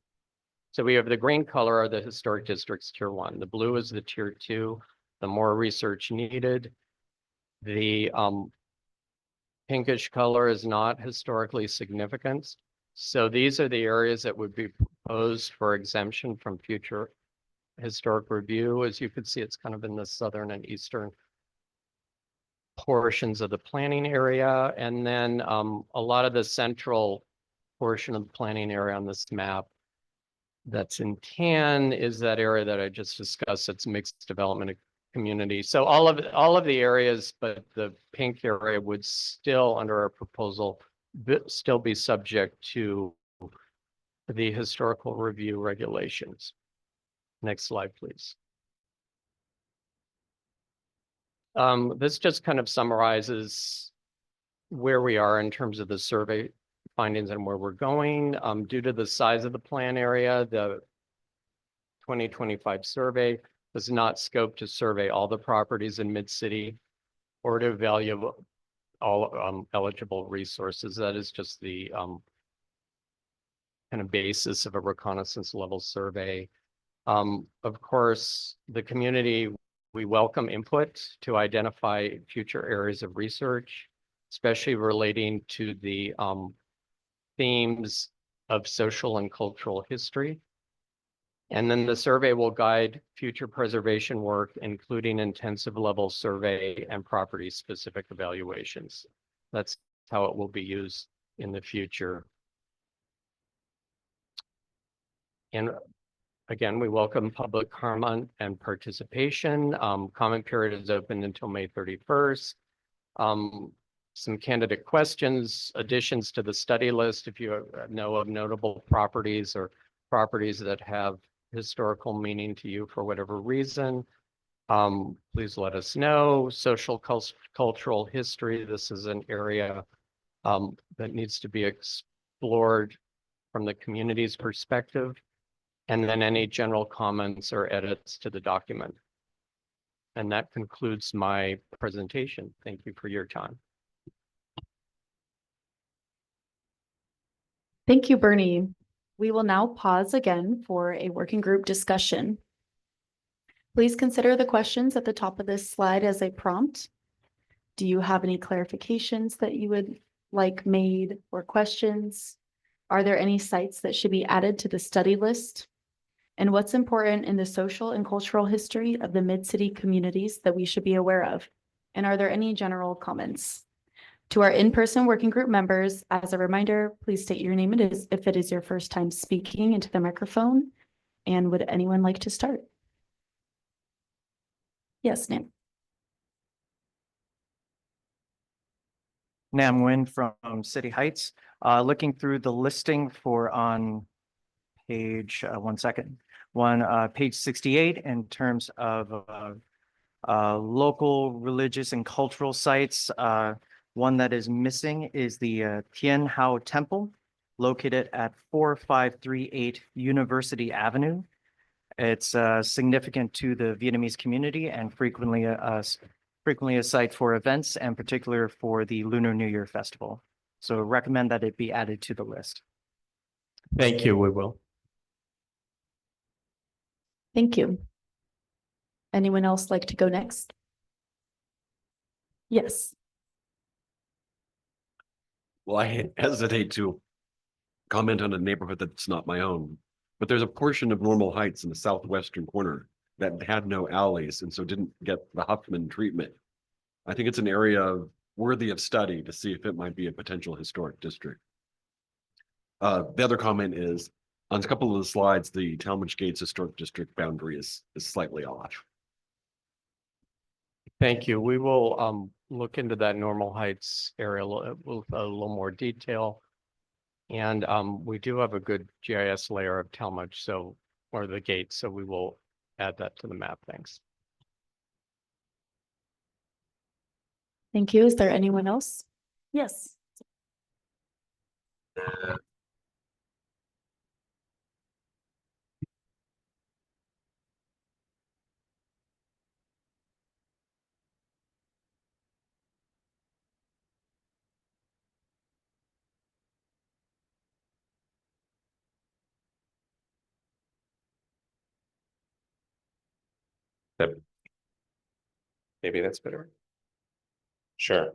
So we have the green color are the historic districts tier 1. The blue is the tier 2, the more research needed. The pinkish color is not historically significant. So these are the areas that would be proposed for exemption from future historic review. As you can see, it's kind of in the southern and eastern portions of the planning area. And then a lot of the central portion of the planning area on this map that's in tan is that area that I just discussed. It's mixed development community. So all of the areas, but the pink area would still, under our proposal, still be subject to the historical review regulations. Next slide, please. This just kind of summarizes where we are in terms of the survey findings and where we're going. Due to the size of the plan area, the 2025 survey does not scope to survey all the properties in Mid-City or to evaluate all eligible resources. That is just the kind of basis of a reconnaissance level survey. Of course, the community, we welcome input to identify future areas of research, especially relating to the themes of social and cultural history. And then the survey will guide future preservation work, including intensive level survey and property specific evaluations. That's how it will be used in the future. And again, we welcome public comment and participation. Comment period is open until May 31st. Some candidate questions, additions to the study list, if you know of notable properties or properties that have historical meaning to you for whatever reason, please let us know. Social cultural history, this is an area that needs to be explored from the community's perspective. And then any general comments or edits to the document. And that concludes my presentation. Thank you for your time. Thank you, Bernie. We will now pause again for a working group discussion. Please consider the questions at the top of this slide as a prompt. Do you have any clarifications that you would like made or questions? Are there any sites that should be added to the study list? And what's important in the social and cultural history of the Mid-City communities that we should be aware of? And are there any general comments? To our in-person working group members, as a reminder, please state your name if it is your first time speaking into the microphone. And would anyone like to start? Yes, Nam. Nam Nguyen from City Heights. Looking through the listing for on page, one second, page 68 in terms of local religious and cultural sites. One that is missing is the Tien Hao Temple located at 4538 University Avenue. It's significant to the Vietnamese community and frequently a site for events, and particular for the Lunar New Year Festival. So recommend that it be added to the list. Thank you, we will. Thank you. Anyone else like to go next? Yes. Well, I hesitate to comment on a neighborhood that's not my own, but there's a portion of Normal Heights in the southwestern corner that had no alleys and so didn't get the Huffman treatment. I think it's an area worthy of study to see if it might be a potential historic district. The other comment is, on a couple of the slides, the Talmadge Gates Historic District boundary is slightly off. Thank you. We will look into that Normal Heights area with a little more detail. And we do have a good GIS layer of Talmadge, so, or the gate, so we will add that to the map. Thanks. Thank you. Is there anyone else? Yes. Maybe that's better. Sure.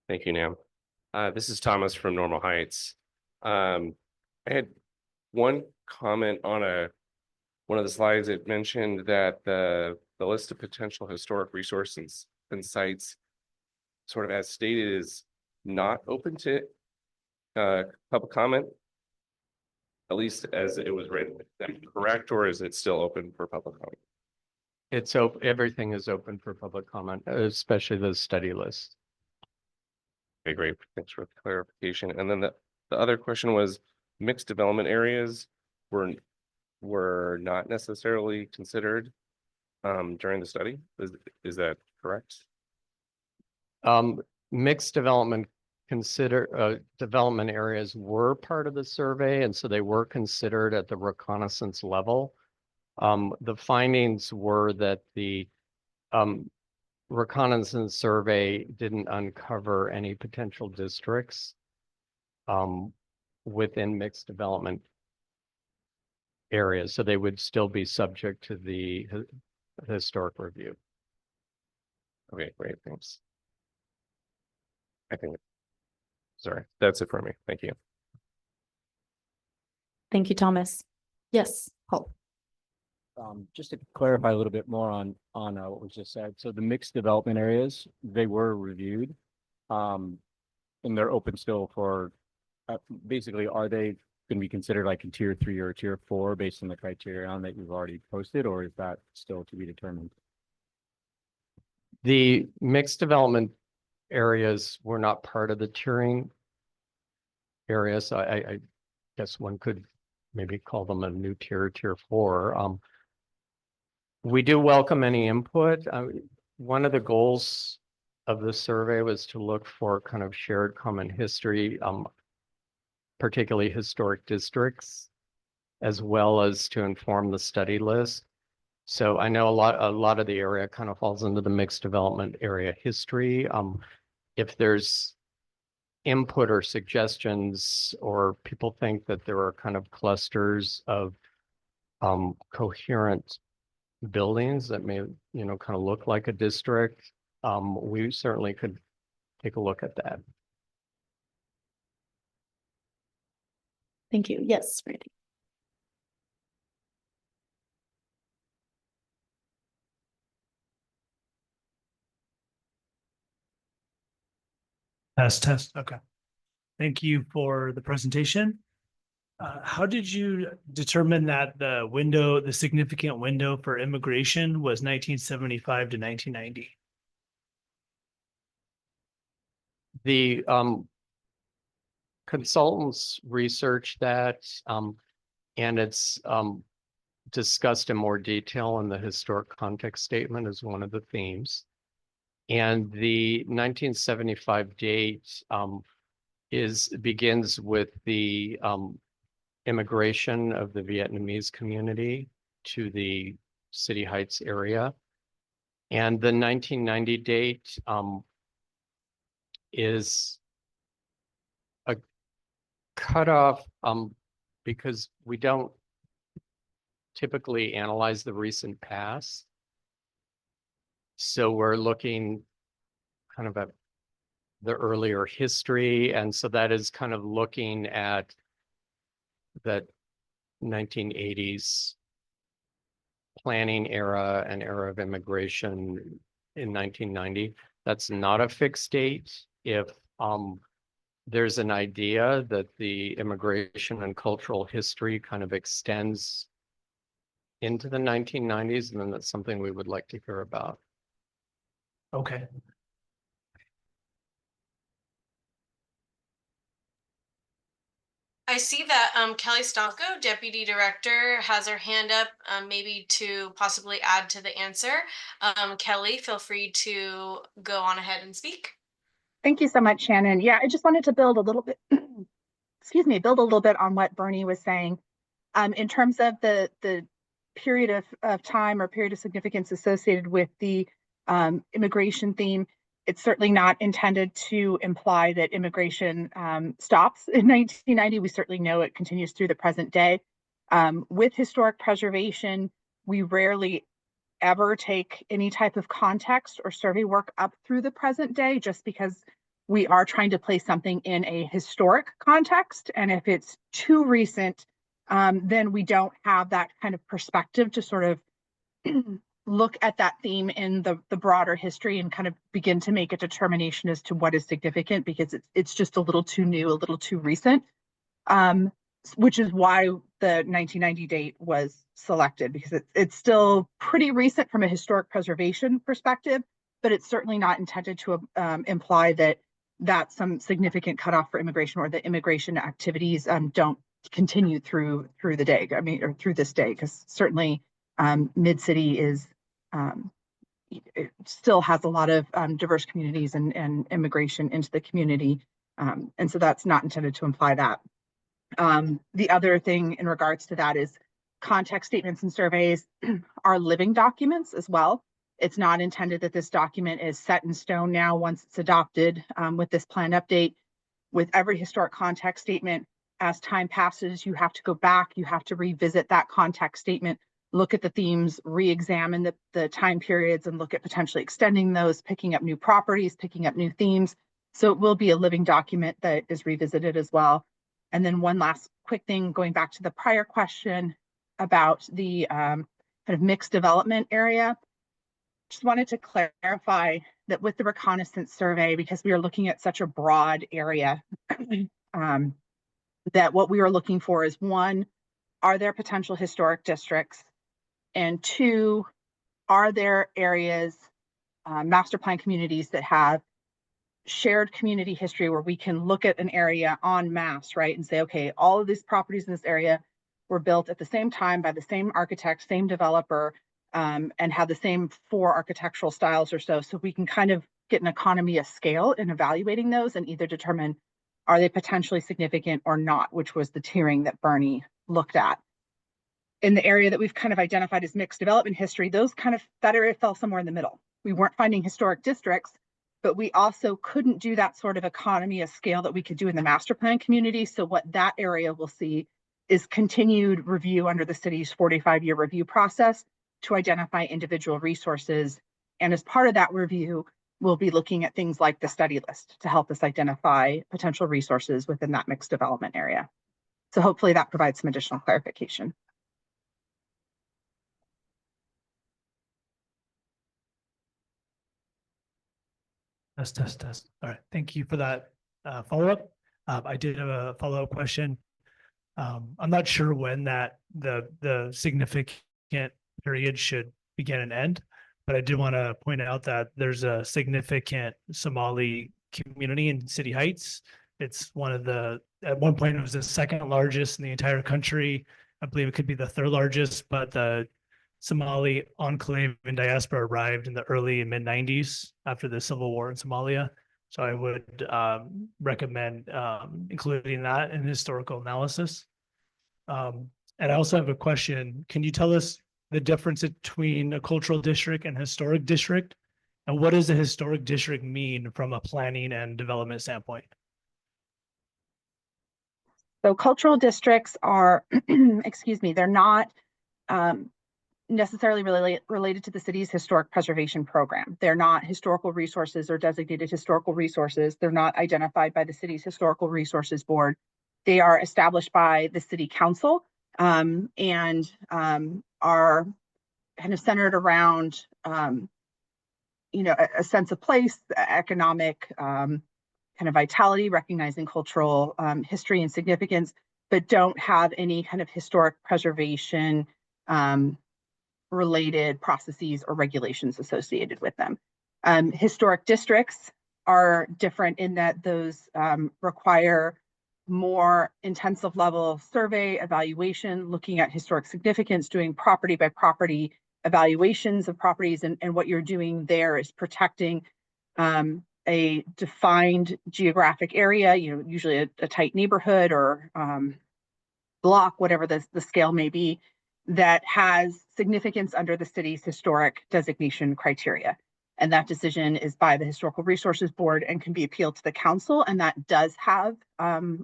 Thank you, Nam. This is Thomas from Normal Heights. I had one comment on one of the slides. It mentioned that the list of potential historic resources and sites, sort of as stated, is not open to public comment, at least as it was written. Is that correct, or is it still open for public comment? It's open, everything is open for public comment, especially the study list. Okay, great. Thanks for the clarification. And then the other question was, mixed development areas were not necessarily considered during the study. Is that correct? Mixed development development areas were part of the survey, and so they were considered at the reconnaissance level. The findings were that the reconnaissance survey didn't uncover any potential districts within mixed development areas, so they would still be subject to the historic review. Okay, great, thanks. Sorry, that's it for me. Thank you. Thank you, Thomas. Yes, Paul. Just to clarify a little bit more on what was just said. So the mixed development areas, they were reviewed. And they're open still for, basically, are they going to be considered like in tier 3 or tier 4 based on the criteria on that you've already posted, or is that still to be determined? The mixed development areas were not part of the tiering area, so I guess one could maybe call them a new tier 4. We do welcome any input. One of the goals of the survey was to look for kind of shared common history, particularly historic districts, as well as to inform the study list. So I know a lot of the area kind of falls into the mixed development area history. If there's input or suggestions, or people think that there are kind of clusters of coherent buildings that may, kind of look like a district, we certainly could take a look at that. Thank you. Yes, Randy. Test. Okay. Thank you for the presentation. How did you determine that the significant window for immigration was 1975 to 1990? The consultants researched that, and it's discussed in more detail in the historic context statement as one of the themes. And the 1975 date begins with the immigration of the Vietnamese community to the City Heights area. And the 1990 date is a cutoff because we don't typically analyze the recent past. So we're looking kind of at the earlier history. And so that is kind of looking at that 1980s planning era and era of immigration in 1990. That's not a fixed date. If there's an idea that the immigration and cultural history kind of extends into the 1990s, then that's something we would like to hear about. Okay. I see that Kelly Stonko, Deputy Director, has her hand up, maybe to possibly add to the answer. Kelly, feel free to go on ahead and speak. Thank you so much, Shannon. Yeah, I just wanted to build a little bit, build a little bit on what Bernie was saying. In terms of the period of time or period of significance associated with the immigration theme, it's certainly not intended to imply that immigration stops in 1990. We certainly know it continues through the present day. With historic preservation, we rarely ever take any type of context or survey work up through the present day, just because we are trying to place something in a historic context. And if it's too recent, then we don't have that kind of perspective to sort of look at that theme in the broader history and kind of begin to make a determination as to what is significant, because it's just a little too new, a little too recent, which is why the 1990 date was selected, because it's still pretty recent from a historic preservation perspective, but it's certainly not intended to imply that that's some significant cutoff for immigration, or that immigration activities don't continue through the day. I mean, or through this day, because certainly Mid-City is it still has a lot of diverse communities and immigration into the community. And so that's not intended to imply that. The other thing in regards to that is context statements and surveys are living documents as well. It's not intended that this document is set in stone now once it's adopted with this plan update. With every historic context statement, as time passes, you have to go back, you have to revisit that context statement, look at the themes, re-examine the time periods, and look at potentially extending those, picking up new properties, picking up new themes. So it will be a living document that is revisited as well. And then one last quick thing, going back to the prior question about the kind of mixed development area. Just wanted to clarify that with the reconnaissance survey, because we are looking at such a broad area, that what we are looking for is, one, are there potential historic districts? And two, are there areas, master plan communities that have shared community history where we can look at an area en masse, right? And say, okay, all of these properties in this area were built at the same time by the same architect, same developer, and have the same 4 architectural styles or so. So we can kind of get an economy of scale in evaluating those and either determine, are they potentially significant or not, which was the tiering that Bernie looked at. In the area that we've kind of identified as mixed development history, that area fell somewhere in the middle. We weren't finding historic districts, but we also couldn't do that sort of economy of scale that we could do in the master plan community. So what that area will see is continued review under the city's 45-year review process to identify individual resources. And as part of that review, we'll be looking at things like the study list to help us identify potential resources within that mixed development area. So hopefully that provides some additional clarification. Test. All right, thank you for that follow-up. I did have a follow-up question. I'm not sure when that the significant period should begin and end, but I do want to point out that there's a significant Somali community in City Heights. It's one of the, at one point it was the second largest in the entire country. I believe it could be the third largest, but the Somali enclave and diaspora arrived in the early and mid 90s after the civil war in Somalia. So I would recommend including that in historical analysis. And I also have a question. Can you tell us the difference between a cultural district and historic district? And what does a historic district mean from a planning and development standpoint? So cultural districts are, excuse me, they're not necessarily related to the city's historic preservation program. They're not historical resources or designated historical resources. They're not identified by the city's historical resources board. They are established by the city council and are kind of centered around, you know, a sense of place, economic kind of vitality, recognizing cultural history and significance, but don't have any kind of historic preservation related processes or regulations associated with them. Historic districts are different in that those require more intensive level survey evaluation, looking at historic significance, doing property by property evaluations of properties, and what you're doing there is protecting a defined geographic area, you know, usually a tight neighborhood or block, whatever the scale may be, that has significance under the city's historic designation criteria. And that decision is by the Historical Resources Board and can be appealed to the council. And that does have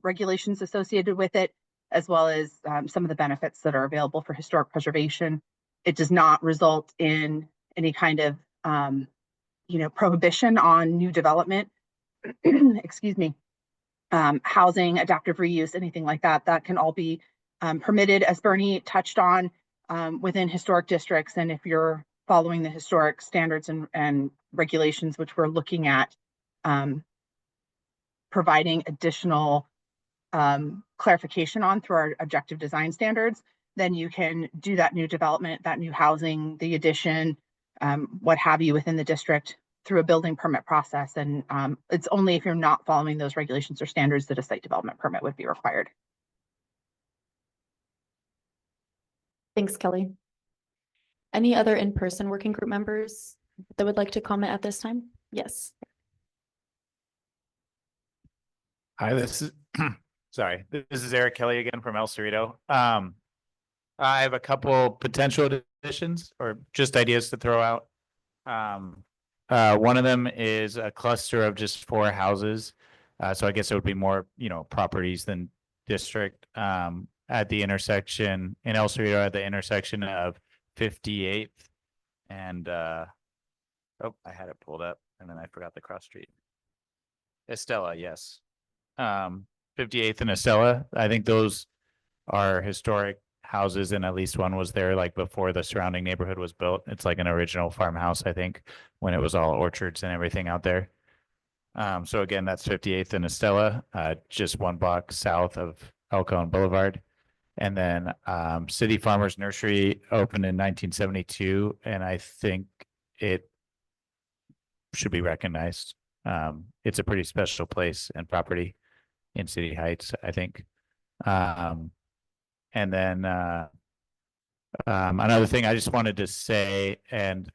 regulations associated with it, as well as some of the benefits that are available for historic preservation. It does not result in any kind of you know, prohibition on new development, excuse me, housing, adaptive reuse, anything like that. That can all be permitted, as Bernie touched on, within historic districts. And if you're following the historic standards and regulations, which we're looking at, providing additional clarification on through our objective design standards, then you can do that new development, that new housing, the addition, what have you within the district through a building permit process. And it's only if you're not following those regulations or standards that a site development permit would be required. Thanks, Kelly. Any other in-person working group members that would like to comment at this time? Yes. Hi, this is sorry, this is Eric Kelly again from El Cerrito. I have a couple potential additions or just ideas to throw out. One of them is a cluster of just 4 houses. So I guess it would be more, you know, properties than district, at the intersection in El Cerrito, at the intersection of 58th and, oh, I had it pulled up and then I forgot the cross street. Estella, yes. 58th and Estella. I think those are historic houses, and at least one was there like before the surrounding neighborhood was built. It's like an original farmhouse, I think, when it was all orchards and everything out there. So again, that's 58th and Estella, just 1 block south of El Cajon Boulevard. And then City Farmers Nursery opened in 1972, and I think it should be recognized. It's a pretty special place and property in City Heights, I think. And then another thing I just wanted to say, and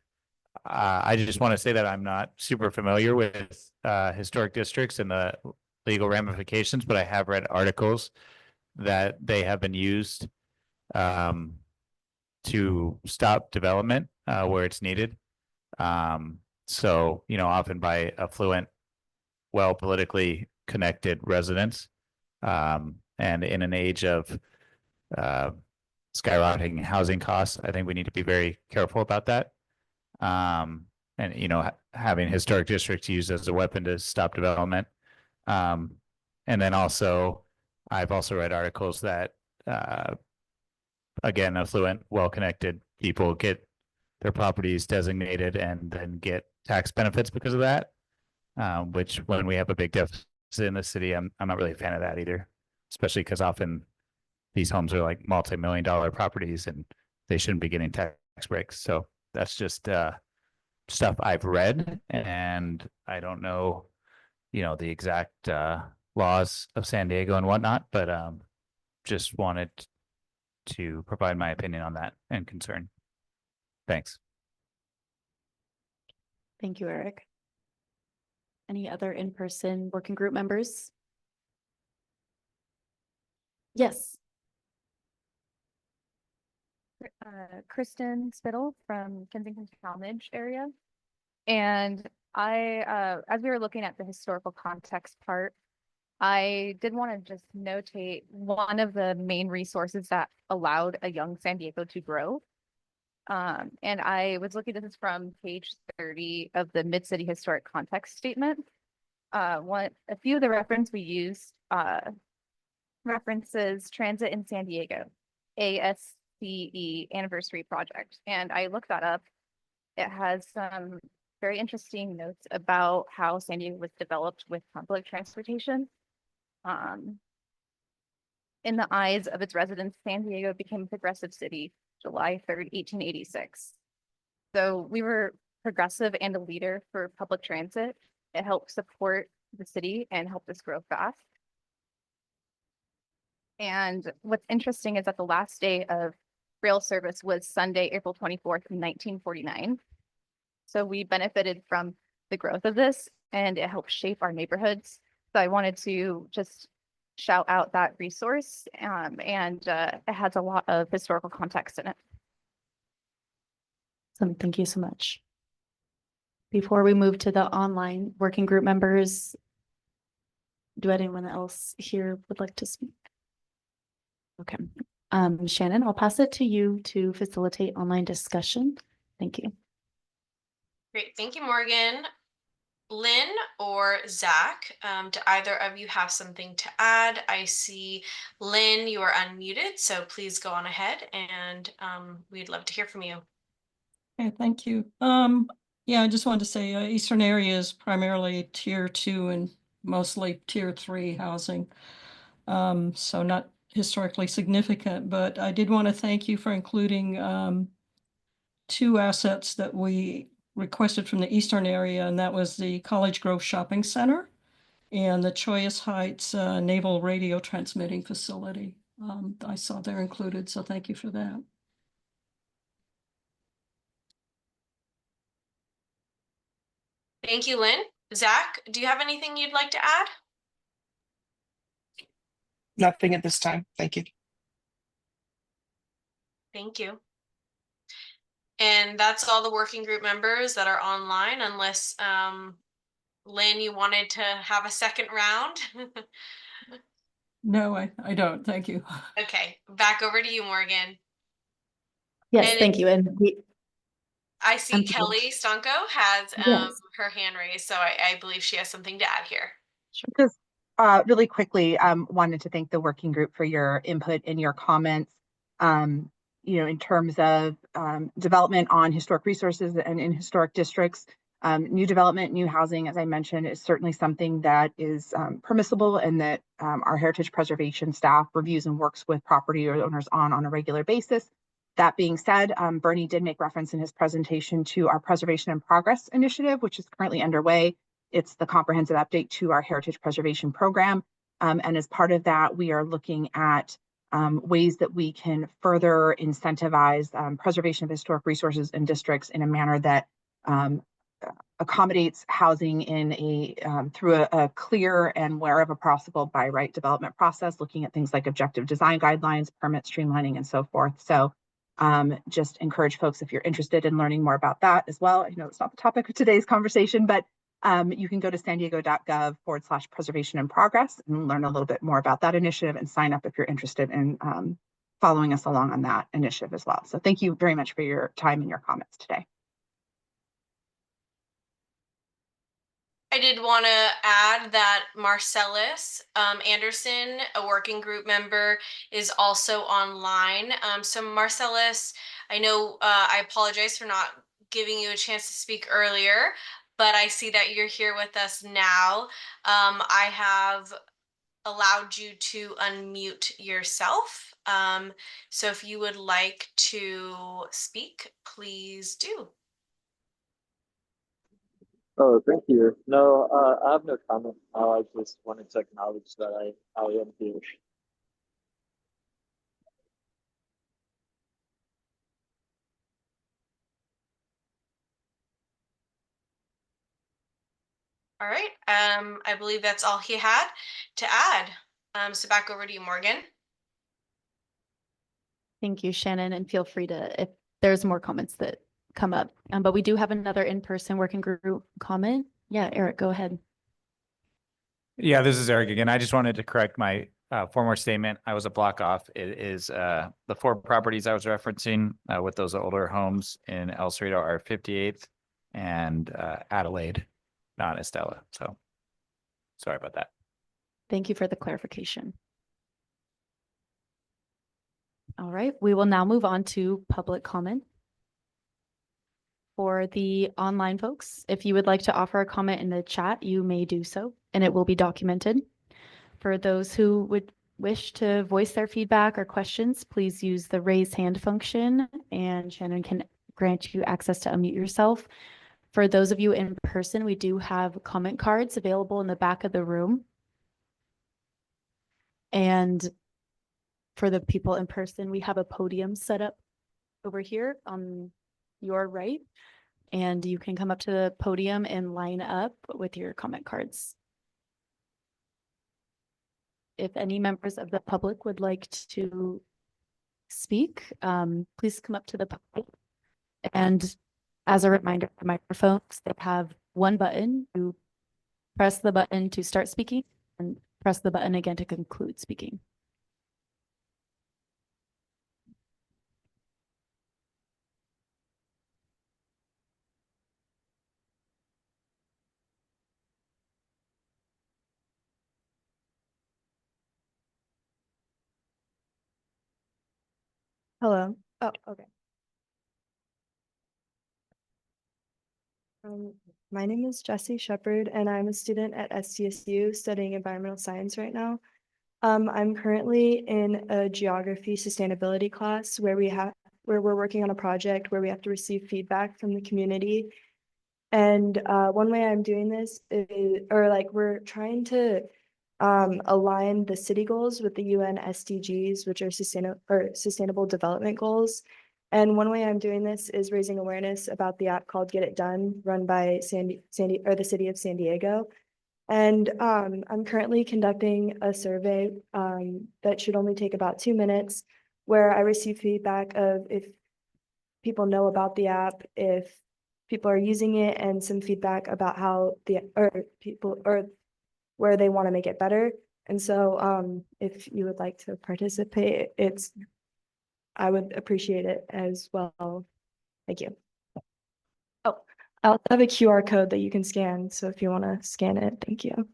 I just want to say that I'm not super familiar with historic districts and the legal ramifications, but I have read articles that they have been used to stop development where it's needed. So, you know, often by affluent, well politically connected residents. And in an age of skyrocketing housing costs, I think we need to be very careful about that. And, you know, having historic districts used as a weapon to stop development. And then also, I've also read articles that, again, affluent, well-connected people get their properties designated and then get tax benefits because of that. which when we have a big deficit in the city, I'm not really a fan of that either, especially because often these homes are like multi-million-dollar properties and they shouldn't be getting tax breaks. So that's just stuff I've read, and I don't know, the exact laws of San Diego and whatnot, but just wanted to provide my opinion on that and concern. Thanks. Thank you, Eric. Any other in-person working group members? Yes. Kristen Spittle from Kensington Talmadge area. And as we were looking at the historical context part, I did want to just notate one of the main resources that allowed a young San Diego to grow. And I was looking, this is from page 30 of the Mid-City Historic Context Statement. A few of the reference we used references Transit in San Diego, ASCE Anniversary Project. And I looked that up. It has some very interesting notes about how San Diego was developed with public transportation. In the eyes of its residents, San Diego became a progressive city July 3rd, 1886. So we were progressive and a leader for public transit. It helped support the city and helped us grow fast. And what's interesting is that the last day of rail service was Sunday, April 24th, 1949. So we benefited from the growth of this, and it helped shape our neighborhoods. So I wanted to just shout out that resource, and it has a lot of historical context in it. Thank you so much. Before we move to the online working group members, do anyone else here would like to speak? Okay. Shannon, I'll pass it to you to facilitate online discussion. Thank you. Great, thank you, Morgan. Lynn or Zach, do either of you have something to add? I see Lynn, you are unmuted, so please go on ahead, and we'd love to hear from you. Okay, thank you. Yeah, I just wanted to say Eastern area is primarily tier 2 and mostly tier 3 housing. So not historically significant, but I did want to thank you for including 2 assets that we requested from the Eastern area, and that was the College Grove Shopping Center and the Choyas Heights Naval Radio Transmitting Facility. I saw they're included, so thank you for that. Thank you, Lynn. Zach, do you have anything you'd like to add? Nothing at this time. Thank you. Thank you. And that's all the working group members that are online, unless Lynn, you wanted to have a second round. No, I don't. Thank you. Okay, back over to you, Morgan. Yes, And thank you. And I see I'm- Kelly Stonko has Yes. her hand raised, so I believe she has something to add here. Just really quickly, wanted to thank the working group for your input and your comments. In terms of development on historic resources and in historic districts, new development, new housing, as I mentioned, is certainly something that is permissible and that our heritage preservation staff reviews and works with property owners on a regular basis. That being said, Bernie did make reference in his presentation to our Preservation in Progress initiative, which is currently underway. It's the comprehensive update to our heritage preservation program. And as part of that, we are looking at ways that we can further incentivize preservation of historic resources and districts in a manner that accommodates housing in through a clear and wherever possible by right development process, looking at things like objective design guidelines, permit streamlining, and so forth. So just encourage folks, if you're interested in learning more about that as well. I know it's not the topic of today's conversation, but you can go to sandiego.gov/preservation in progress and learn a little bit more about that initiative and sign up if you're interested in following us along on that initiative as well. So thank you very much for your time and your comments today. I did want to add that Marcellus Anderson, a working group member, is also online. So Marcellus, I know I apologize for not giving you a chance to speak earlier, but I see that you're here with us now. I have allowed you to unmute yourself. So if you would like to speak, please do. Oh, thank you. No, I have no comment. I just wanted to acknowledge that I am here. All right. I believe that's all he had to add. So back over to you, Morgan. Thank you, Shannon, and feel free to, if there's more comments that come up. But we do have another in-person working group comment. Yeah, Eric, go ahead. Yeah, this is Eric again. I just wanted to correct my former statement. I was a block off. It is the 4 properties I was referencing with those older homes in El Cerrito are 58th and Adelaide, not Estella. So sorry about that. Thank you for the clarification. All right, we will now move on to public comment. For the online folks, if you would like to offer a comment in the chat, you may do so, and it will be documented. For those who would wish to voice their feedback or questions, please use the raise hand function, and Shannon can grant you access to unmute yourself. For those of you in person, we do have comment cards available in the back of the room. And for the people in person, we have a podium set up over here on your right, and you can come up to the podium and line up with your comment cards. If any members of the public would like to speak, please come up to the podium. And as a reminder, the microphones, they have one button. You press the button to start speaking and press the button again to conclude speaking. Hello. Oh, okay. My name is Jessie Shepard, and I'm a student at SDSU studying environmental science right now. I'm currently in a geography sustainability class where we're working on a project where we have to receive feedback from the community. And one way I'm doing this is, we're trying to align the city goals with the UN SDGs, which are sustainable development goals. And one way I'm doing this is raising awareness about the app called Get It Done, run by the city of San Diego. And I'm currently conducting a survey that should only take about 2 minutes, where I receive feedback of if people know about the app, if people are using it, and some feedback about how where they want to make it better. And so if you would like to participate, I would appreciate it as well. Thank you. Oh, I'll have a QR code that you can scan. So if you want to scan it, thank you.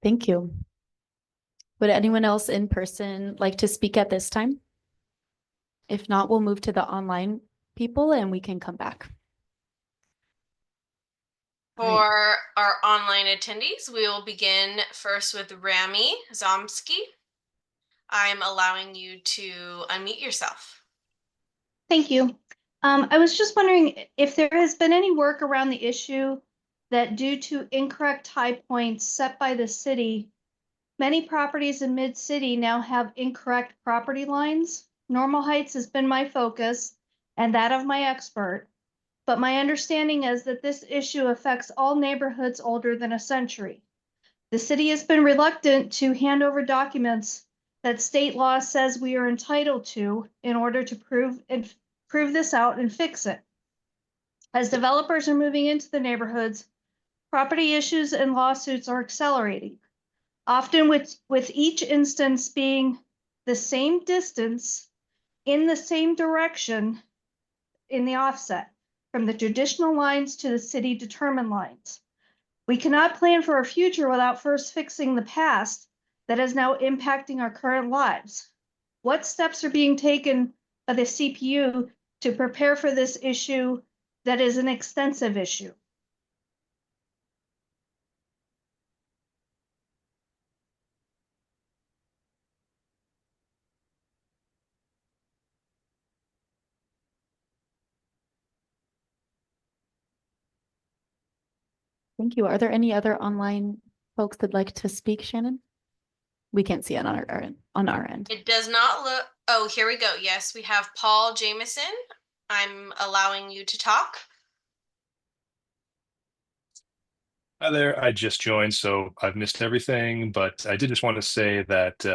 Thank you. Would anyone else in person like to speak at this time? If not, we'll move to the online people and we can come back. For our online attendees, we will begin first with Rami Zomsky. I'm allowing you to unmute yourself. Thank you. I was just wondering if there has been any work around the issue that due to incorrect high points set by the city, many properties in Mid-City now have incorrect property lines. Normal Heights has been my focus and that of my expert, but my understanding is that this issue affects all neighborhoods older than a century. The city has been reluctant to hand over documents that state law says we are entitled to in order to prove this out and fix it. As developers are moving into the neighborhoods, property issues and lawsuits are accelerating, often with each instance being the same distance in the same direction in the offset, from the traditional lines to the city determined lines. We cannot plan for our future without first fixing the past that is now impacting our current lives. What steps are being taken by the CPU to prepare for this issue that is an extensive issue. Thank you. Are there any other online folks that'd like to speak, Shannon? We can't see it on our end. It does not look, oh, here we go. Yes, we have Paul Jameson. I'm allowing you to talk. Hi there. I just joined, so I've missed everything, but I did just want to say that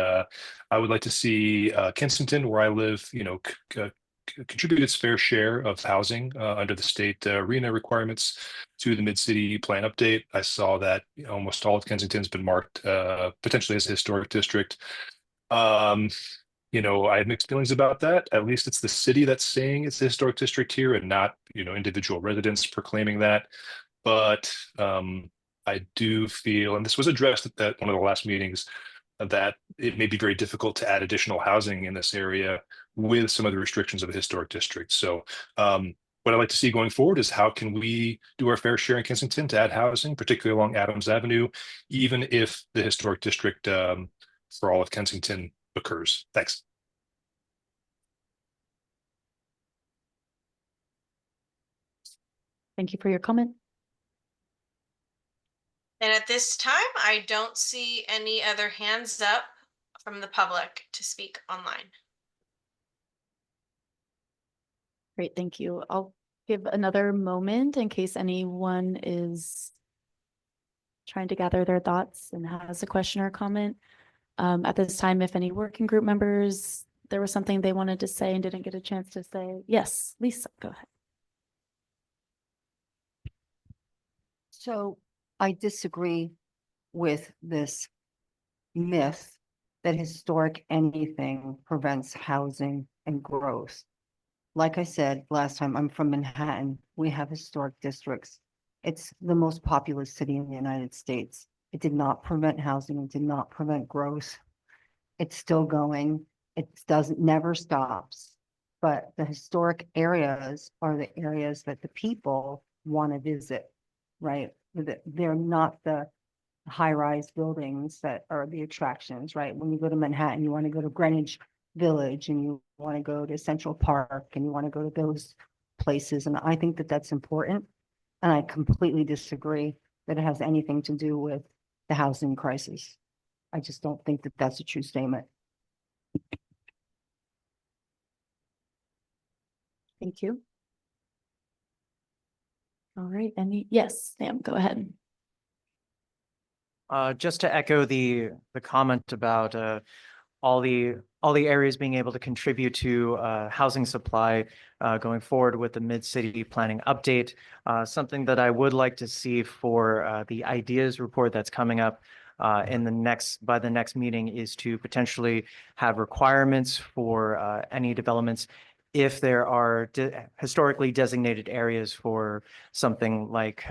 I would like to see Kensington, where I live, contribute its fair share of housing under the state arena requirements to the mid-city plan update. I saw that almost all of Kensington's been marked potentially as a historic district. I had mixed feelings about that. At least it's the city that's saying it's a historic district here and not, individual residents proclaiming that. But I do feel, and this was addressed at one of the last meetings, that it may be very difficult to add additional housing in this area with some of the restrictions of the historic district. So what I'd like to see going forward is how can we do our fair share in Kensington to add housing, particularly along Adams Avenue, even if the historic district for all of Kensington occurs. Thanks. Thank you for your comment. And at this time, I don't see any other hands up from the public to speak online. Great, thank you. I'll give another moment in case anyone is trying to gather their thoughts and has a question or comment. At this time, if any working group members, there was something they wanted to say and didn't get a chance to say. Yes, Lisa, go ahead. So I disagree with this myth that historic anything prevents housing and growth. Like I said last time, I'm from Manhattan. We have historic districts. It's the most populous city in the United States. It did not prevent housing. It did not prevent growth. It's still going. It never stops. But the historic areas are the areas that the people want to visit, right? They're not the high-rise buildings that are the attractions, right? When you go to Manhattan, you want to go to Greenwich Village and you want to go to Central Park and you want to go to those places. And I think that that's important. And I completely disagree that it has anything to do with the housing crisis. I just don't think that that's a true statement. Thank you. All right, yes, Sam, go ahead. Just to echo the comment about all the areas being able to contribute to housing supply going forward with the mid-city planning update. Something that I would like to see for the ideas report that's coming up by the next meeting is to potentially have requirements for any developments if there are historically designated areas for something like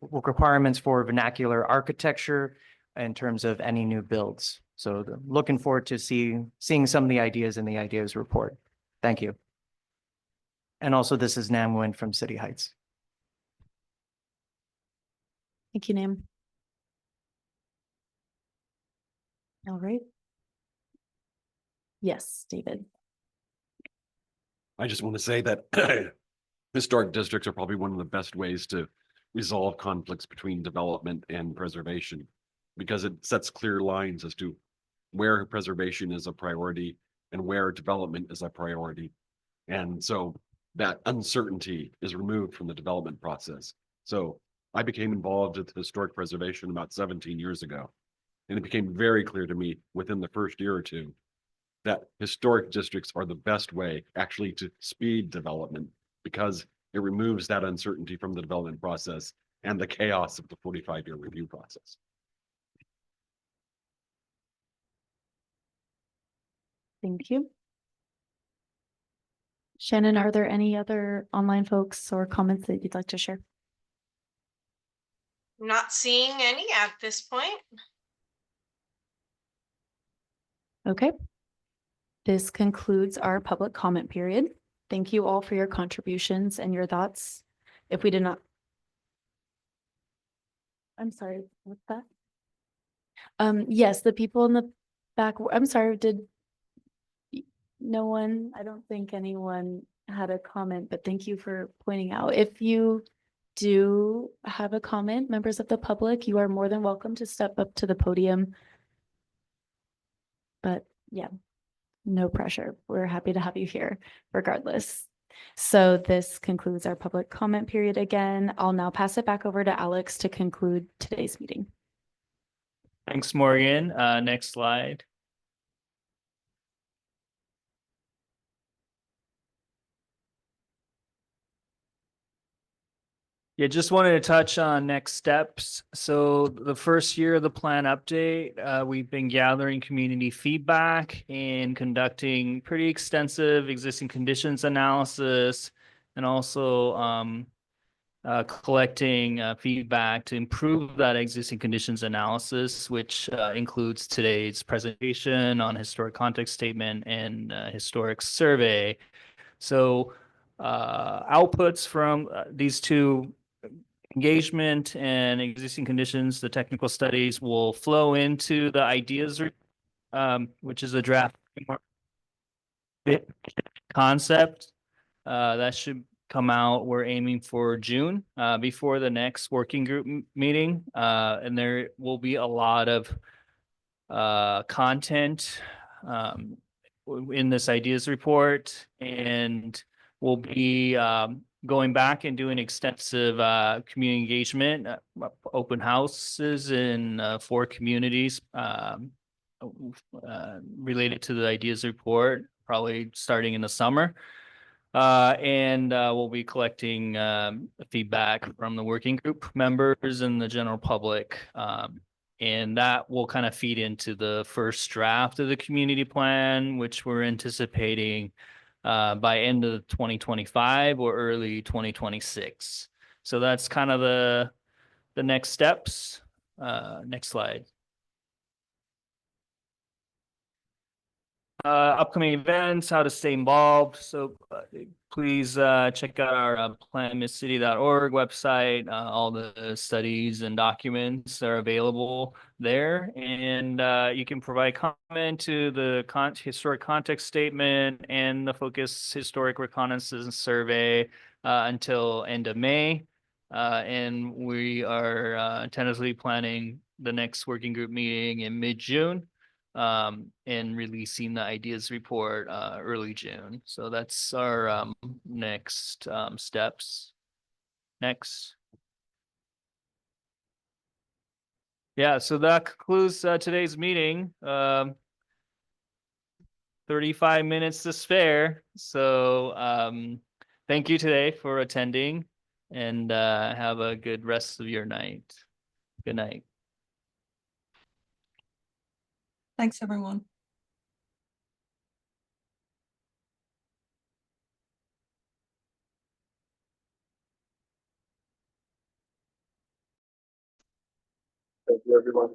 requirements for vernacular architecture in terms of any new builds. So looking forward to seeing some of the ideas in the ideas report. Thank you. And also this is Nam Nguyen from City Heights. Thank you, Nam. All right. Yes, David. I just want to say that historic districts are probably one of the best ways to resolve conflicts between development and preservation, because it sets clear lines as to where preservation is a priority and where development is a priority. And so that uncertainty is removed from the development process. So I became involved with historic preservation about 17 years ago. And it became very clear to me within the first year or two that historic districts are the best way actually to speed development, because it removes that uncertainty from the development process and the chaos of the 45-year review process. Thank you. Shannon, are there any other online folks or comments that you'd like to share? Not seeing any at this point. Okay. This concludes our public comment period. Thank you all for your contributions and your thoughts. If we did not. I'm sorry, what's that? Yes, the people in the back, I'm sorry, no one, I don't think anyone had a comment, but thank you for pointing out. If you do have a comment, members of the public, you are more than welcome to step up to the podium. But yeah, no pressure. We're happy to have you here regardless. So this concludes our public comment period again. I'll now pass it back over to Alex to conclude today's meeting. Thanks, Morgan. Next slide. Yeah, just wanted to touch on next steps. So the first year of the plan update, we've been gathering community feedback and conducting pretty extensive existing conditions analysis and also collecting feedback to improve that existing conditions analysis, which includes today's presentation on historic context statement and historic survey. So outputs from these two engagement and existing conditions, the technical studies will flow into the ideas, which is a draft concept that should come out. We're aiming for June before the next working group meeting, and there will be a lot of content in this ideas report, and we'll be going back and doing extensive community engagement, open houses in 4 communities related to the ideas report, probably starting in the summer. And we'll be collecting feedback from the working group members and the general public. And that will kind of feed into the first draft of the community plan, which we're anticipating by end of 2025 or early 2026. So that's kind of the next steps. Next slide. Upcoming events, how to stay involved. So please check out our planmidcity.org website. All the studies and documents are available there. And you can provide comment to the historic context statement and the focus historic reconnaissance survey until end of May. And we are tentatively planning the next working group meeting in mid-June. And releasing the ideas report early June. So that's our next steps. Next. Yeah, so that concludes today's meeting. 35 minutes to spare. So thank you today for attending, and have a good rest of your night. Good night. Thanks, everyone. Thank you, everyone.